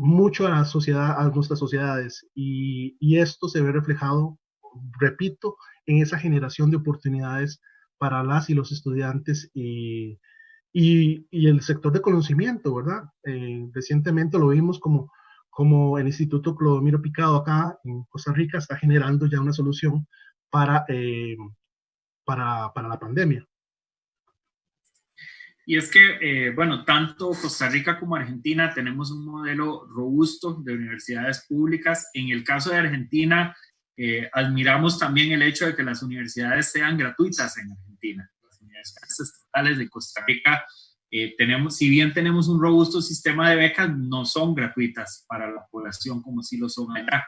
mucho a la sociedad, a nuestras sociedades, y esto se ve reflejado, repito, en esa generación de oportunidades para las y los estudiantes y el sector de conocimiento, ¿verdad? Recientemente lo vimos como el Instituto Clodomiro Picado acá en Costa Rica está generando ya una solución para la pandemia. Y es que, bueno, tanto Costa Rica como Argentina tenemos un modelo robusto de universidades públicas. En el caso de Argentina, admiramos también el hecho de que las universidades sean gratuitas en Argentina. Las universidades estatales de Costa Rica, si bien tenemos un robusto sistema de becas, no son gratuitas para la población como sí lo son allá.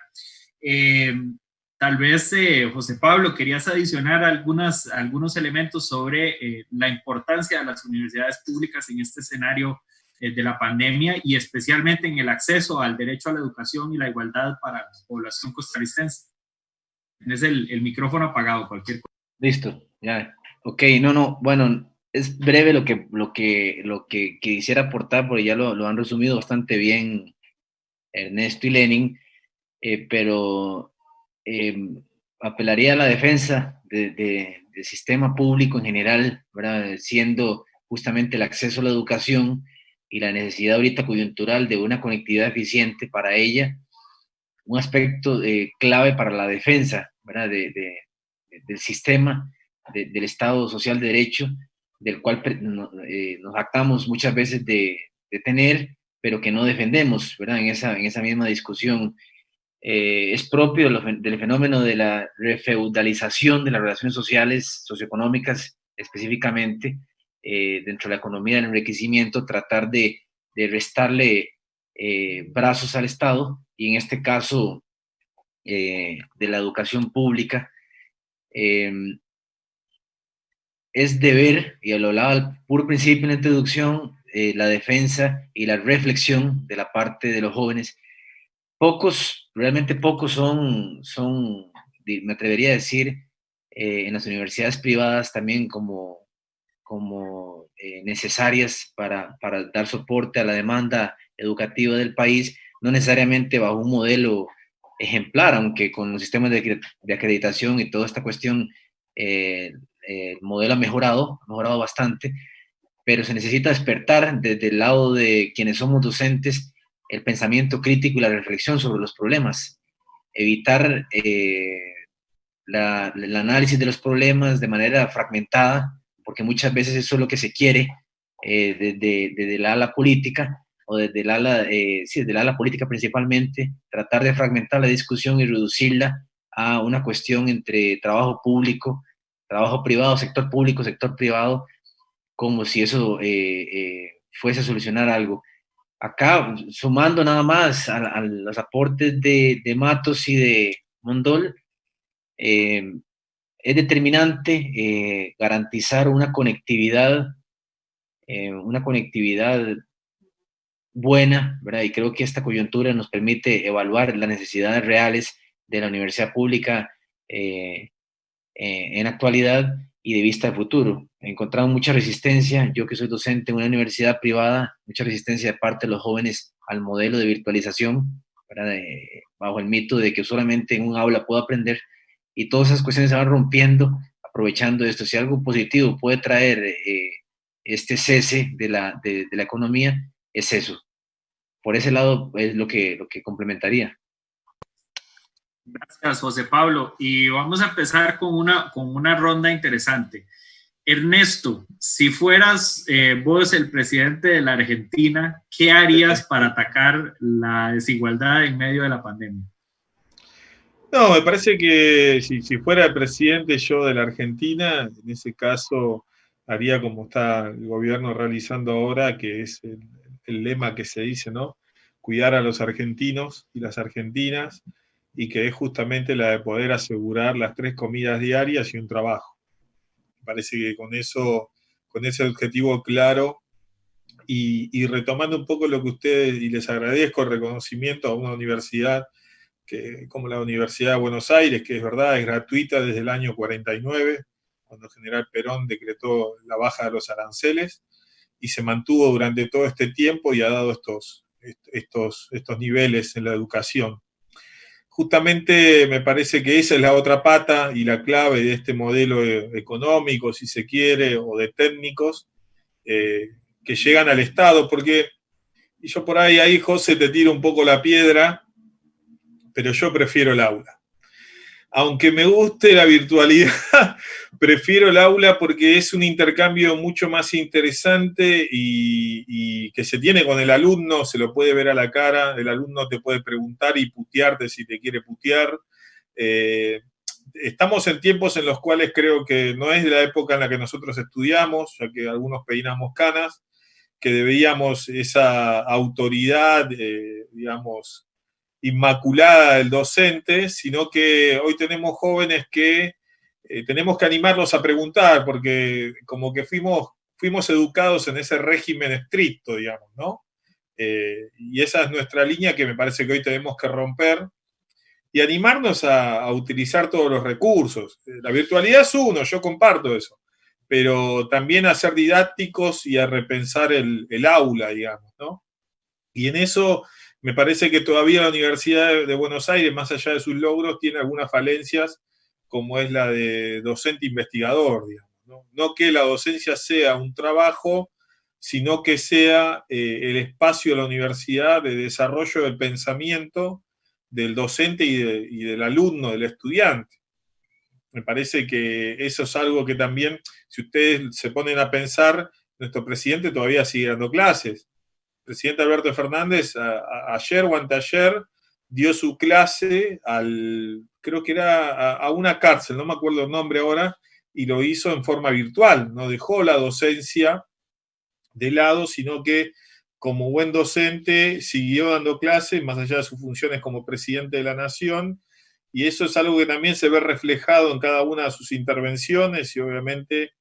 Tal vez, José Pablo, querías adicionar algunos elementos sobre la importancia de las universidades públicas en este escenario de la pandemia y especialmente en el acceso al derecho a la educación y la igualdad para la población costarricense. Tienes el micrófono apagado, cualquier cosa. Listo, ya. Ok, bueno, es breve lo que quisiera aportar, porque ya lo han resumido bastante bien Ernesto y Lenin, pero apelaría a la defensa del sistema público en general, ¿verdad? Siendo justamente el acceso a la educación y la necesidad ahorita coyuntural de una conectividad eficiente para ella, un aspecto clave para la defensa, ¿verdad? Del sistema, del Estado social de derecho, del cual nos jactamos muchas veces de tener, pero que no defendemos, ¿verdad? En esa misma discusión. Es propio del fenómeno de la refeudalización de las relaciones sociales, socioeconómicas específicamente, dentro de la economía del enriquecimiento, tratar de restarle brazos al Estado, y en este caso de la educación pública. Es deber, y lo hablaba al puro principio en la introducción, la defensa y la reflexión de la parte de los jóvenes. Pocos, realmente pocos me atrevería a decir, en las universidades privadas también como necesarias para dar soporte a la demanda educativa del país, no necesariamente bajo un modelo ejemplar, aunque con los sistemas de acreditación y toda esta cuestión, el modelo ha mejorado bastante, pero se necesita despertar desde el lado de quienes somos docentes el pensamiento crítico y la reflexión sobre los problemas, evitar el análisis de los problemas de manera fragmentada, porque muchas veces eso es lo que se quiere desde el ala política, o desde el ala, desde el ala política principalmente, tratar de fragmentar la discusión y reducirla a una cuestión entre trabajo público, trabajo privado, sector público, sector privado, como si eso fuese a solucionar algo. Acá, sumando nada más a los aportes de Matos y de Mondol, es determinante garantizar una conectividad buena, ¿verdad? Y creo que esta coyuntura nos permite evaluar las necesidades reales de la universidad pública en actualidad y de vista al futuro. He encontrado mucha resistencia, yo que soy docente en una universidad privada, mucha resistencia de parte de los jóvenes al modelo de virtualización, ¿verdad? Bajo el mito de que solamente en un aula puedo aprender, y todas esas cuestiones se van rompiendo aprovechando esto. Si algo positivo puede traer este cese de la economía, es eso. Por ese lado es lo que complementaría. Gracias, José Pablo. Y vamos a empezar con una ronda interesante. Ernesto, si fueras vos el presidente de la Argentina, ¿qué harías para atacar la desigualdad en medio de la pandemia? No, me parece que si fuera el presidente yo de la Argentina, en ese caso haría como está el gobierno realizando ahora, que es el lema que se dice, ¿no? Cuidar a los argentinos y las argentinas, y que es justamente la de poder asegurar las 3 comidas diarias y un trabajo. Me parece que con ese objetivo claro, y retomando un poco lo que ustedes, y les agradezco el reconocimiento a una universidad como la Universidad de Buenos Aires, que es verdad, es gratuita desde el año 49, cuando el general Perón decretó la baja de los aranceles, y se mantuvo durante todo este tiempo y ha dado estos niveles en la educación. Justamente me parece que esa es la otra pata y la clave de este modelo económico, si se quiere, o de técnicos, que llegan al Estado, porque, y yo por ahí, José, te tiro un poco la piedra, pero yo prefiero el aula. Aunque me guste la virtualidad, prefiero el aula porque es un intercambio mucho más interesante y que se tiene con el alumno, se lo puede ver a la cara, el alumno te puede preguntar y putearte si te quiere putear. Estamos en tiempos en los cuales creo que no es de la época en la que nosotros estudiamos, ya que algunos peinamos canas, que debíamos esa autoridad, digamos, inmaculada del docente, sino que hoy tenemos jóvenes que tenemos que animarlos a preguntar, porque como que fuimos educados en ese régimen estricto, digamos, ¿no? Y esa es nuestra línea que me parece que hoy tenemos que romper y animarnos a utilizar todos los recursos. La virtualidad es uno, yo comparto eso, pero también a ser didácticos y a repensar el aula, digamos, ¿no? Y en eso me parece que todavía la Universidad de Buenos Aires, más allá de sus logros, tiene algunas falencias, como es la de docente investigador, digamos, ¿no? No que la docencia sea un trabajo sino que sea el espacio de la universidad de desarrollo del pensamiento del docente y del alumno, del estudiante. Me parece que eso es algo que también, si ustedes se ponen a pensar, nuestro presidente todavía sigue dando clases. El presidente Alberto Fernández ayer o anteayer dio su clase creo que era a una cárcel, no me acuerdo el nombre ahora, y lo hizo en forma virtual, no dejó la docencia de lado, sino que como buen docente siguió dando clases, más allá de sus funciones como presidente de la nación, y eso es algo que también se ve reflejado en cada una de sus intervenciones, y obviamente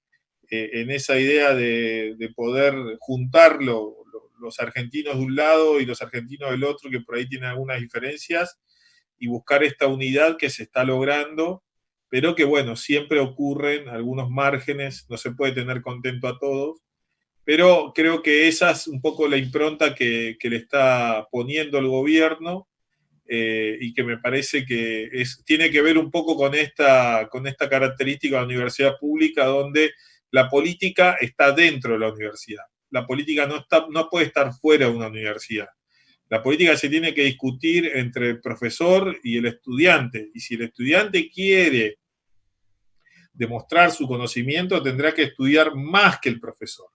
en esa idea de poder juntar los argentinos de un lado y los argentinos del otro, que por ahí tienen algunas diferencias, y buscar esta unidad que se está logrando, pero que bueno, siempre ocurren algunos márgenes, no se puede tener contento a todos, pero creo que esa es un poco la impronta que le está poniendo el gobierno, y que me parece que tiene que ver un poco con esta característica de la universidad pública, donde la política está dentro de la universidad. La política no puede estar fuera de una universidad. La política se tiene que discutir entre el profesor y el estudiante, y si el estudiante quiere demostrar su conocimiento, tendrá que estudiar más que el profesor.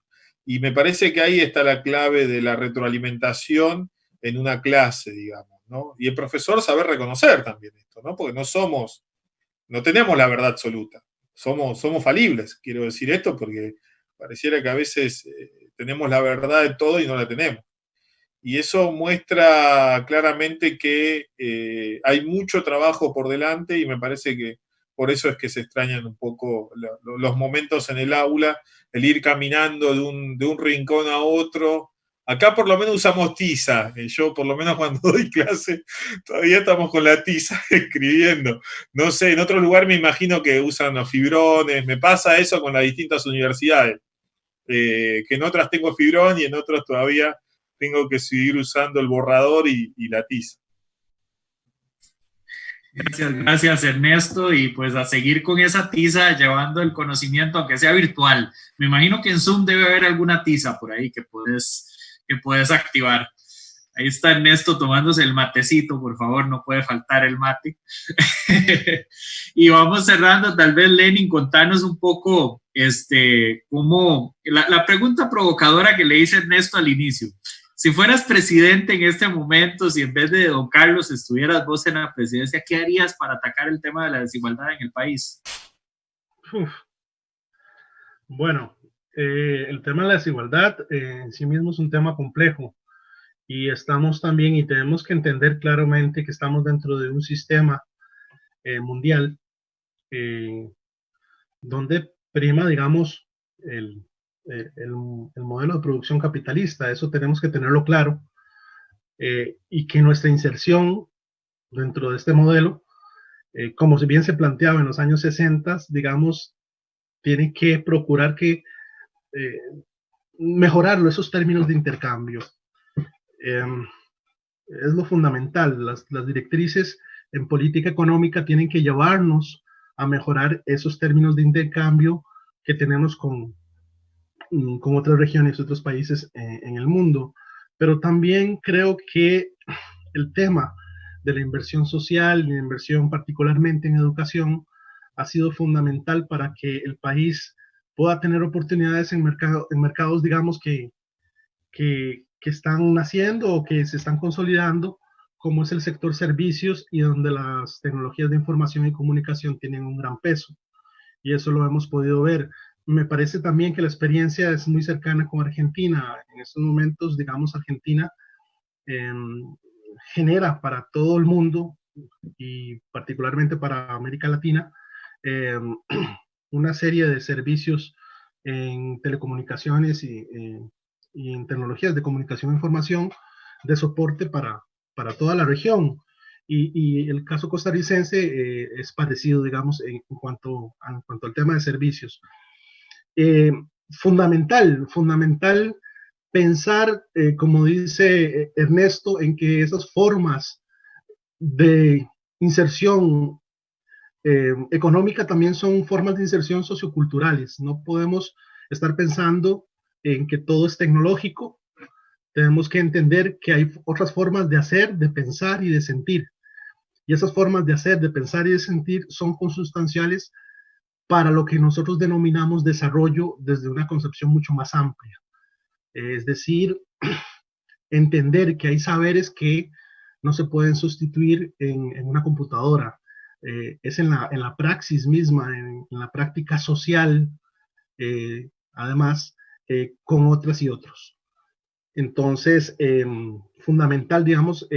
Y me parece que ahí está la clave de la retroalimentación en una clase, digamos, ¿no? Y el profesor saber reconocer también esto, ¿no? Porque no tenemos la verdad absoluta. Somos falibles, quiero decir esto, porque pareciera que a veces tenemos la verdad de todo y no la tenemos. Y eso muestra claramente que hay mucho trabajo por delante, y me parece que por eso es que se extrañan un poco los momentos en el aula, el ir caminando de un rincón a otro. Acá por lo menos usamos tiza. Yo por lo menos cuando doy clase todavía estamos con la tiza escribiendo. No sé, en otro lugar me imagino que usan los fibrones. Me pasa eso con las distintas universidades. Que en otras tengo fibrón y en otras todavía tengo que seguir usando el borrador y la tiza. Gracias Ernesto, y pues a seguir con esa tiza, llevando el conocimiento, aunque sea virtual. Me imagino que en Zoom debe haber alguna tiza por ahí que puedes activar. Ahí está Ernesto tomándose el matecito, por favor, no puede faltar el mate. Y vamos cerrando, tal vez Lenin, contanos un poco cómo, la pregunta provocadora que le hice Ernesto al inicio. Si fueras presidente en este momento, si en vez de don Carlos estuvieras vos en la presidencia, ¿qué harías para atacar el tema de la desigualdad en el país? Bueno, el tema de la desigualdad en sí mismo es un tema complejo, y estamos también, y tenemos que entender claramente que estamos dentro de un sistema mundial donde prima, digamos, el modelo de producción capitalista. Eso tenemos que tenerlo claro, y que nuestra inserción dentro de este modelo, como bien se planteaba en los años 60, digamos, tiene que procurar que mejorarlo, esos términos de intercambio. Es lo fundamental. Las directrices en política económica tienen que llevarnos a mejorar esos términos de intercambio que tenemos con otras regiones, otros países en el mundo. Pero también creo que el tema de la inversión social, la inversión particularmente en educación, ha sido fundamental para que el país pueda tener oportunidades en mercados, digamos, que están naciendo o que se están consolidando, como es el sector servicios, y donde las tecnologías de información y comunicación tienen un gran peso. Y eso lo hemos podido ver. Me parece también que la experiencia es muy cercana con Argentina. En estos momentos, digamos, Argentina genera para todo el mundo, y particularmente para América Latina, una serie de servicios en telecomunicaciones y en tecnologías de comunicación e información de soporte para toda la región. Y el caso costarricense es parecido, digamos, en cuanto al tema de servicios. Fundamental pensar, como dice Ernesto, en que esas formas de inserción económica también son formas de inserción socioculturales. No podemos estar pensando en que todo es tecnológico, tenemos que entender que hay otras formas de hacer, de pensar y de sentir. Y esas formas de hacer, de pensar y de sentir son consustanciales para lo que nosotros denominamos desarrollo desde una concepción mucho más amplia. Es decir, entender que hay saberes que no se pueden sustituir en una computadora. Es en la praxis misma, en la práctica social, además, con otras y otros. Entonces, fundamental, digamos,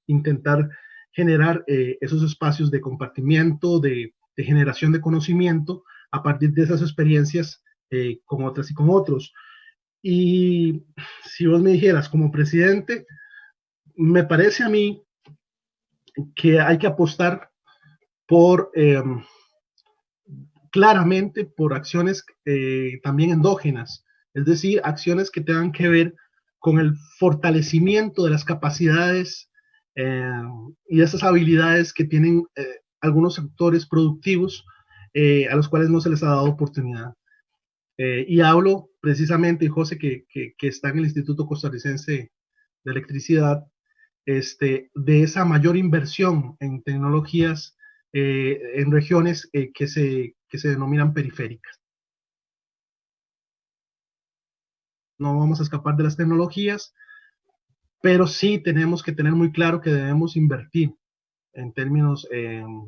intentar generar esos espacios de compartimiento, de generación de conocimiento a partir de esas experiencias con otras y con otros. Y si vos me dijeras, como presidente, me parece a mí que hay que apostar por, claramente, por acciones también endógenas, es decir, acciones que tengan que ver con el fortalecimiento de las capacidades y esas habilidades que tienen algunos sectores productivos a los cuales no se les ha dado oportunidad. Y hablo precisamente, y José, que está en el Instituto Costarricense de Electricidad, de esa mayor inversión en tecnologías en regiones que se denominan periféricas. No vamos a escapar de las tecnologías, pero sí tenemos que tener muy claro que debemos invertir en términos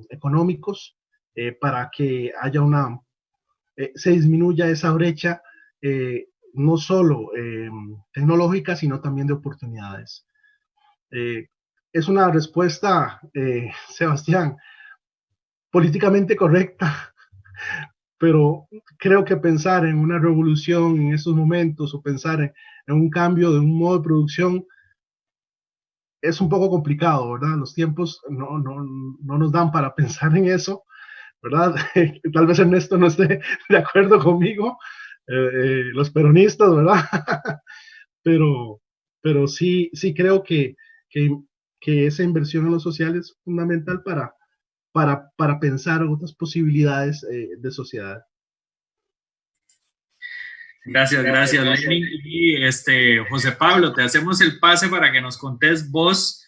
económicos para que haya se disminuya esa brecha, no solo tecnológica, sino también de oportunidades. Es una respuesta, Sebastián, políticamente correcta, pero creo que pensar en una revolución en estos momentos o pensar en un cambio de un modo de producción es un poco complicado, ¿verdad? Los tiempos no nos dan para pensar en eso, ¿verdad? Tal vez Ernesto no esté de acuerdo conmigo, los peronistas, ¿verdad? pero sí creo que esa inversión en lo social es fundamental para pensar otras posibilidades de sociedad. Gracias, Lenin. Y José Pablo, te hacemos el pase para que nos contés vos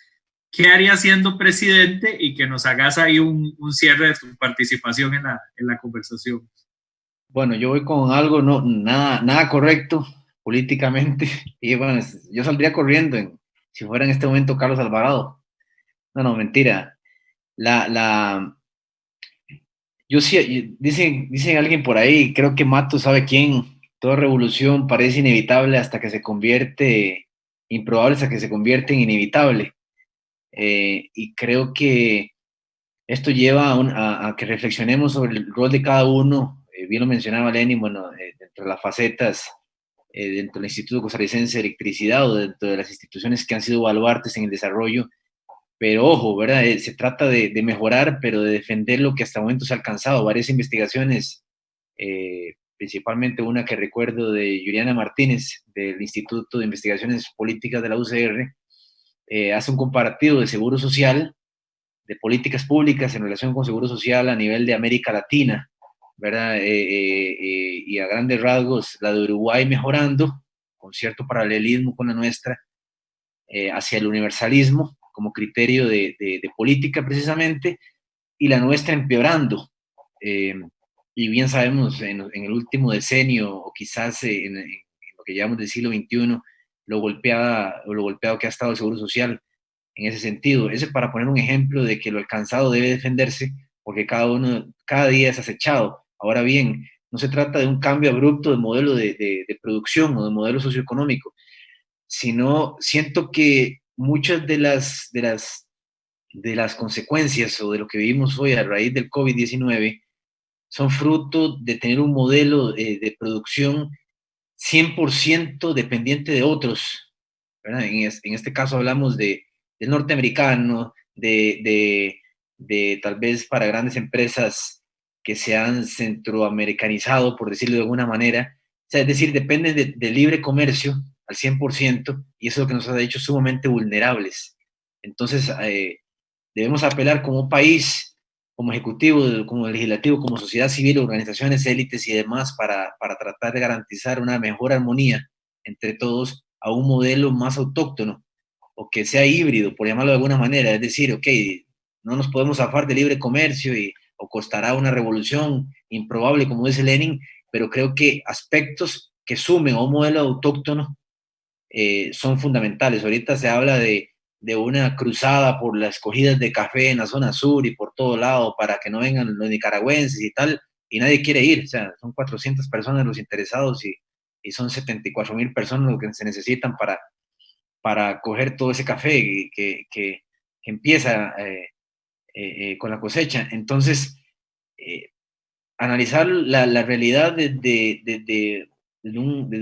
qué harías siendo presidente y que nos hagas ahí un cierre de tu participación en la conversación. Bueno, yo voy con algo nada correcto políticamente, y bueno, yo saldría corriendo si fuera en este momento Carlos Alvarado. No, mentira. Yo sí, dicen alguien por ahí, creo que Mato sabe quién, toda revolución parece inevitable hasta que se convierte, improbable hasta que se convierte en inevitable. Y creo que esto lleva a que reflexionemos sobre el rol de cada uno. Bien lo mencionaba Lenin, bueno, dentro de las facetas, dentro del Instituto Costarricense de Electricidad o dentro de las instituciones que han sido baluartes en el desarrollo. Pero ojo, ¿verdad? Se trata de mejorar, pero de defender lo que hasta el momento se ha alcanzado. Varias investigaciones, principalmente una que recuerdo de Juliana Martínez, del Instituto de Investigaciones Políticas de la UCR, hace un comparativo de seguro social, de políticas públicas en relación con seguro social a nivel de América Latina, ¿verdad? Y a grandes rasgos, la de Uruguay mejorando, con cierto paralelismo con la nuestra, hacia el universalismo como criterio de política precisamente, y la nuestra empeorando. Y bien sabemos en el último decenio, o quizás en lo que llamamos del siglo XXI, lo golpeado que ha estado el Seguro Social en ese sentido. Ese para poner un ejemplo de que lo alcanzado debe defenderse, porque cada día es acechado. Ahora bien, no se trata de un cambio abrupto de modelo de producción o de modelo socioeconómico, sino siento que muchas de las consecuencias o de lo que vivimos hoy a raíz del COVID-19 son fruto de tener un modelo de producción 100% dependiente de otros, ¿verdad? En este caso hablamos del norteamericano, de tal vez para grandes empresas que se han centroamericanizado, por decirlo de alguna manera. O sea, es decir, dependen de libre comercio al 100%, y eso es lo que nos ha hecho sumamente vulnerables. Entonces, debemos apelar como país como ejecutivo, como legislativo, como sociedad civil, organizaciones, élites y demás, para tratar de garantizar una mejor armonía entre todos a un modelo más autóctono, o que sea híbrido, por llamarlo de alguna manera. Es decir, ok, no nos podemos zafar de libre comercio o costará una revolución improbable, como dice Lenin, pero creo que aspectos que sumen a un modelo autóctono son fundamentales. Ahorita se habla de una cruzada por las cogidas de café en la zona sur y por todo lado para que no vengan los nicaragüenses y tal, y nadie quiere ir. O sea, son 400 personas los interesados y son 74,000 personas lo que se necesitan para coger todo ese café que empieza con la cosecha. Entonces, analizar la realidad desde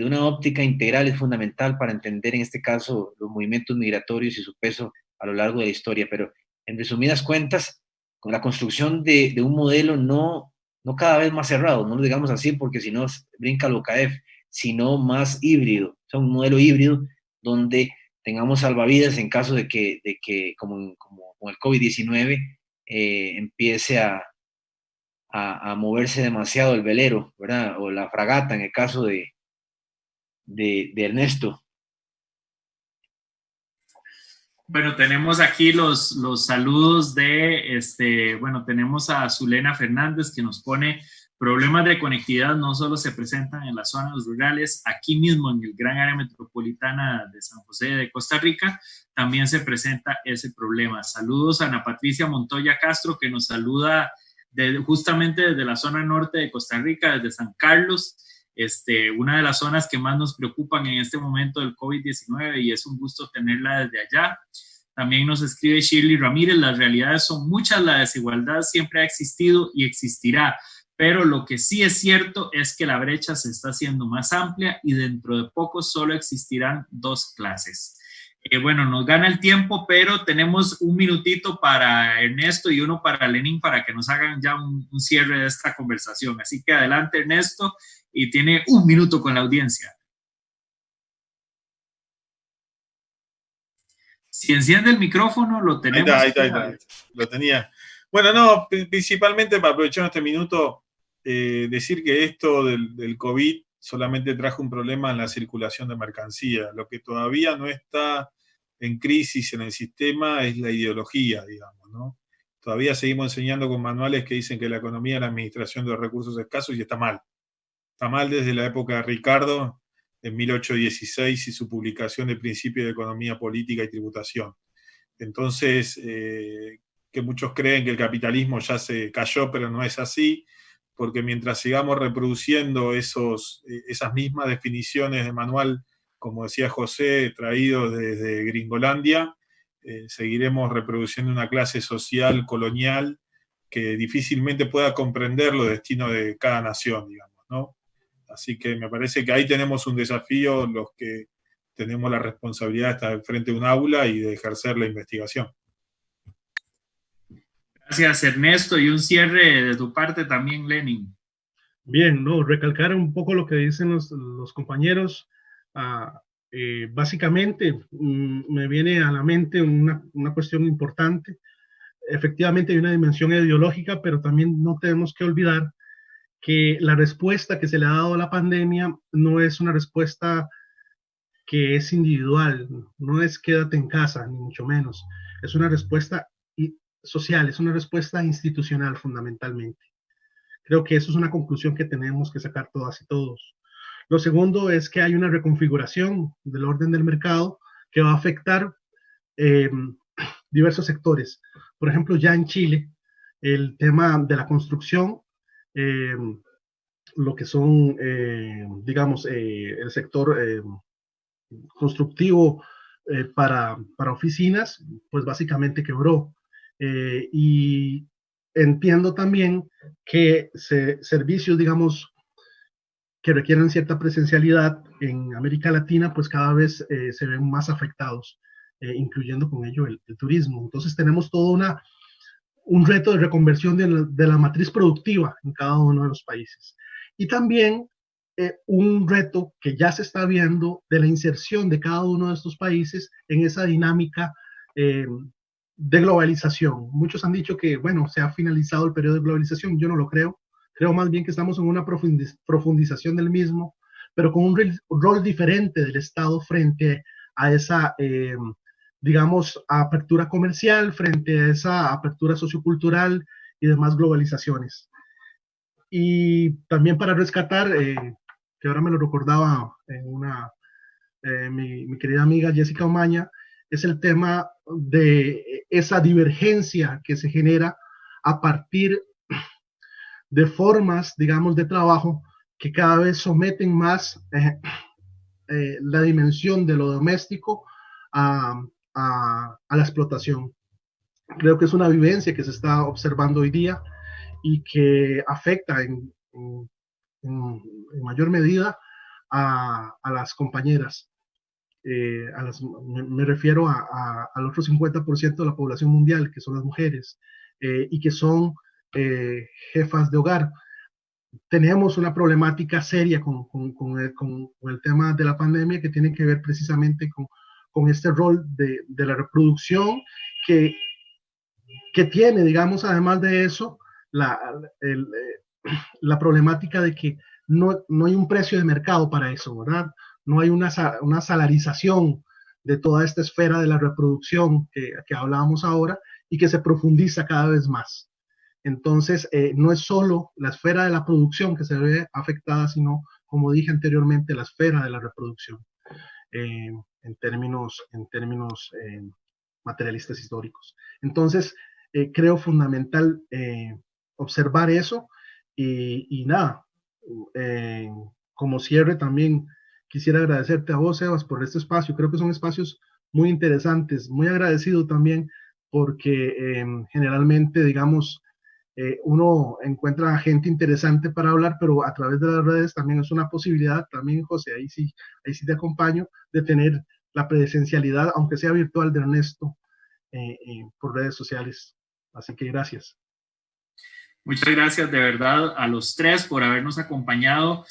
una óptica integral es fundamental para entender en este caso los movimientos migratorios y su peso a lo largo de la historia. Pero en resumidas cuentas, con la construcción de un modelo no cada vez más cerrado, no lo digamos así porque si no brinca lo CAEF, sino más híbrido, o sea, un modelo híbrido donde tengamos salvavidas en caso de que como con el COVID-19 empiece a moverse demasiado el velero, ¿verdad? O la fragata en el caso de Ernesto. Bueno, tenemos aquí los saludos bueno, tenemos a Zulena Fernández que nos pone: problemas de conectividad no solo se presentan en las zonas rurales, aquí mismo en el gran área metropolitana de San José de Costa Rica, también se presenta ese problema. Saludos a Ana Patricia Montoya Castro, que nos saluda justamente desde la zona norte de Costa Rica, desde San Carlos, una de las zonas que más nos preocupan en este momento del COVID-19, y es un gusto tenerla desde allá. También nos escribe Shirley Ramírez: las realidades son muchas, la desigualdad siempre ha existido y existirá, pero lo que sí es cierto es que la brecha se está haciendo más amplia y dentro de poco solo existirán dos clases. Bueno, nos gana el tiempo, pero tenemos un minutito para Ernesto y uno para Lenin para que nos hagan ya un cierre de esta conversación. Así que adelante, Ernesto, y tiene un minuto con la audiencia. Si enciende el micrófono, lo tenemos. Ahí está. Lo tenía. Bueno, no, principalmente para aprovechar este minuto, decir que esto del COVID solamente trajo un problema en la circulación de mercancía. Lo que todavía no está en crisis en el sistema es la ideología, digamos, ¿no? Todavía seguimos enseñando con manuales que dicen que la economía es la administración de los recursos escasos, y está mal. Está mal desde la época de Ricardo, en 1816, y su publicación de Principio de Economía Política y Tributación. Entonces, que muchos creen que el capitalismo ya se cayó, pero no es así, porque mientras sigamos reproduciendo esas mismas definiciones de manual, como decía José, traídos desde Gringolandia, seguiremos reproduciendo una clase social colonial que difícilmente pueda comprender los destinos de cada nación, digamos, ¿no? Así que me parece que ahí tenemos un desafío los que tenemos la responsabilidad de estar frente a un aula y de ejercer la investigación. Gracias, Ernesto. Y un cierre de tu parte también, Lenin. Bien, no, recalcar un poco lo que dicen los compañeros. Básicamente, me viene a la mente una cuestión importante. Efectivamente hay una dimensión ideológica, pero también no tenemos que olvidar que la respuesta que se le ha dado a la pandemia no es una respuesta que es individual, no es quédate en casa, ni mucho menos. Es una respuesta social, es una respuesta institucional fundamentalmente. Creo que eso es una conclusión que tenemos que sacar todas y todos. Lo segundo es que hay una reconfiguración del orden del mercado que va a afectar diversos sectores. Por ejemplo, ya en Chile, el tema de la construcción, lo que son, digamos, el sector constructivo para oficinas, pues básicamente quebró. Y entiendo también que servicios, digamos, que requieren cierta presencialidad en América Latina, pues cada vez se ven más afectados, incluyendo con ello el turismo. Entonces tenemos todo un reto de reconversión de la matriz productiva en cada uno de los países. Y también un reto que ya se está viendo de la inserción de cada uno de estos países en esa dinámica de globalización. Muchos han dicho que, bueno, se ha finalizado el periodo de globalización. Yo no lo creo. Creo más bien que estamos en una profundización del mismo, pero con un rol diferente del Estado frente a esa, digamos, apertura comercial, frente a esa apertura sociocultural y demás globalizaciones. Y también para rescatar, que ahora me lo recordaba en mi querida amiga Jessica Omaña, es el tema de esa divergencia que se genera a partir de formas, digamos, de trabajo que cada vez someten más la dimensión de lo doméstico a la explotación. Creo que es una vivencia que se está observando hoy día y que afecta en mayor medida a las compañeras. Me refiero al otro 50% de la población mundial, que son las mujeres, y que son jefas de hogar. Tenemos una problemática seria con el tema de la pandemia que tiene que ver precisamente con este rol de la reproducción que, que tiene, digamos, además de eso, la, el, la problemática de que no hay un precio de mercado para eso, ¿verdad? No hay una salarización de toda esta esfera de la reproducción que hablábamos ahora y que se profundiza cada vez más. Entonces, no es solo la esfera de la producción que se ve afectada, sino, como dije anteriormente, la esfera de la reproducción en términos materialistas históricos. Entonces, creo fundamental observar eso y nada, como cierre también quisiera agradecerte a vos, Sebas, por este espacio. Creo que son espacios muy interesantes, muy agradecido también porque generalmente, digamos, uno encuentra gente interesante para hablar, pero a través de las redes también es una posibilidad, también José, ahí sí te acompaño, de tener la presencialidad, aunque sea virtual, de Ernesto por redes sociales. Así que gracias. Muchas gracias de verdad a los tres por habernos acompañado.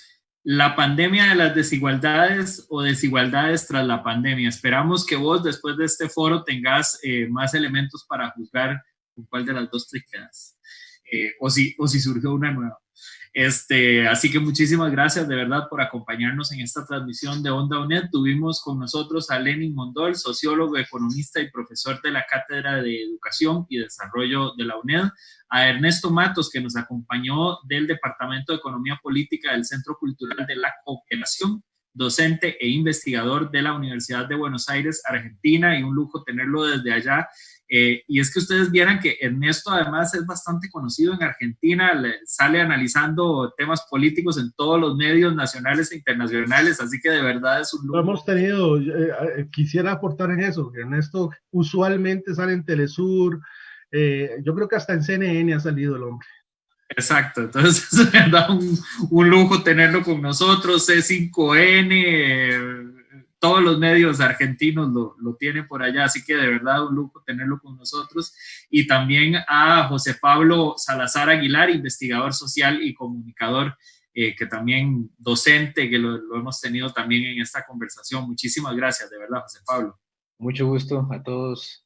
La pandemia de las desigualdades o desigualdades tras la pandemia. Esperamos que vos después de este foro tengas más elementos para juzgar con cuál de las dos te quedas. O si surgió una nueva. Así que muchísimas gracias de verdad por acompañarnos en esta transmisión de Onda UNED. Tuvimos con nosotros a Lenin Mondol, sociólogo, economista y profesor de la Cátedra de Educación y Desarrollo de la UNED, a Ernesto Matos, que nos acompañó del Departamento de Economía Política del Centro Cultural de la Cooperación, docente e investigador de la Universidad de Buenos Aires, Argentina, y un lujo tenerlo desde allá. Y es que ustedes vieran que Ernesto además es bastante conocido en Argentina, sale analizando temas políticos en todos los medios nacionales e internacionales, así que de verdad es un lujo. Lo hemos tenido, quisiera aportar en eso, que Ernesto usualmente sale en Telesur, yo creo que hasta en CNN ha salido el hombre. Exacto, entonces es verdad un lujo tenerlo con nosotros, C5N, todos los medios argentinos lo tienen por allá, así que de verdad un lujo tenerlo con nosotros. Y también a José Pablo Salazar Aguilar, investigador social y comunicador, que también docente, que lo hemos tenido también en esta conversación. Muchísimas gracias, de verdad, José Pablo. Mucho gusto a todos.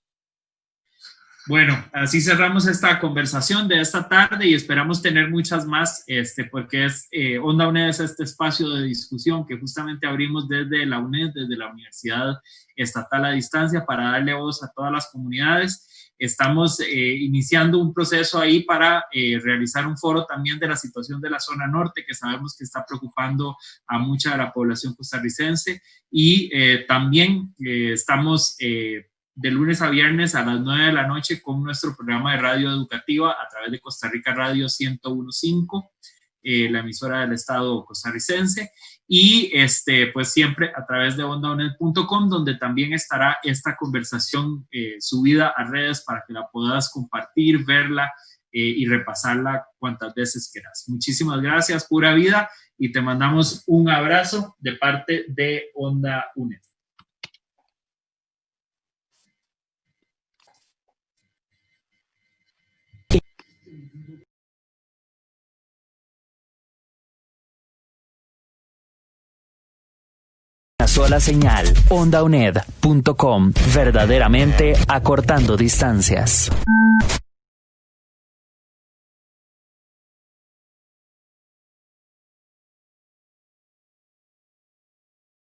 Bueno, así cerramos esta conversación de esta tarde y esperamos tener muchas más, porque Onda UNED es este espacio de discusión que justamente abrimos desde la UNED, desde la Universidad Estatal a Distancia, para darle voz a todas las comunidades. Estamos iniciando un proceso ahí para realizar un foro también de la situación de la zona norte, que sabemos que está preocupando a mucha de la población costarricense, y también estamos de lunes a viernes a las 9 de la noche con nuestro programa de radio educativa a través de Costa Rica Radio 101.5, la emisora del Estado costarricense, y pues siempre a través de OndaUNED.com, donde también estará esta conversación subida a redes para que la puedas compartir, verla y repasarla cuantas veces quieras. Muchísimas gracias, pura vida, y te mandamos un abrazo de parte de Onda UNED. sola señal. OndaUNED.com, verdaderamente acortando distancias.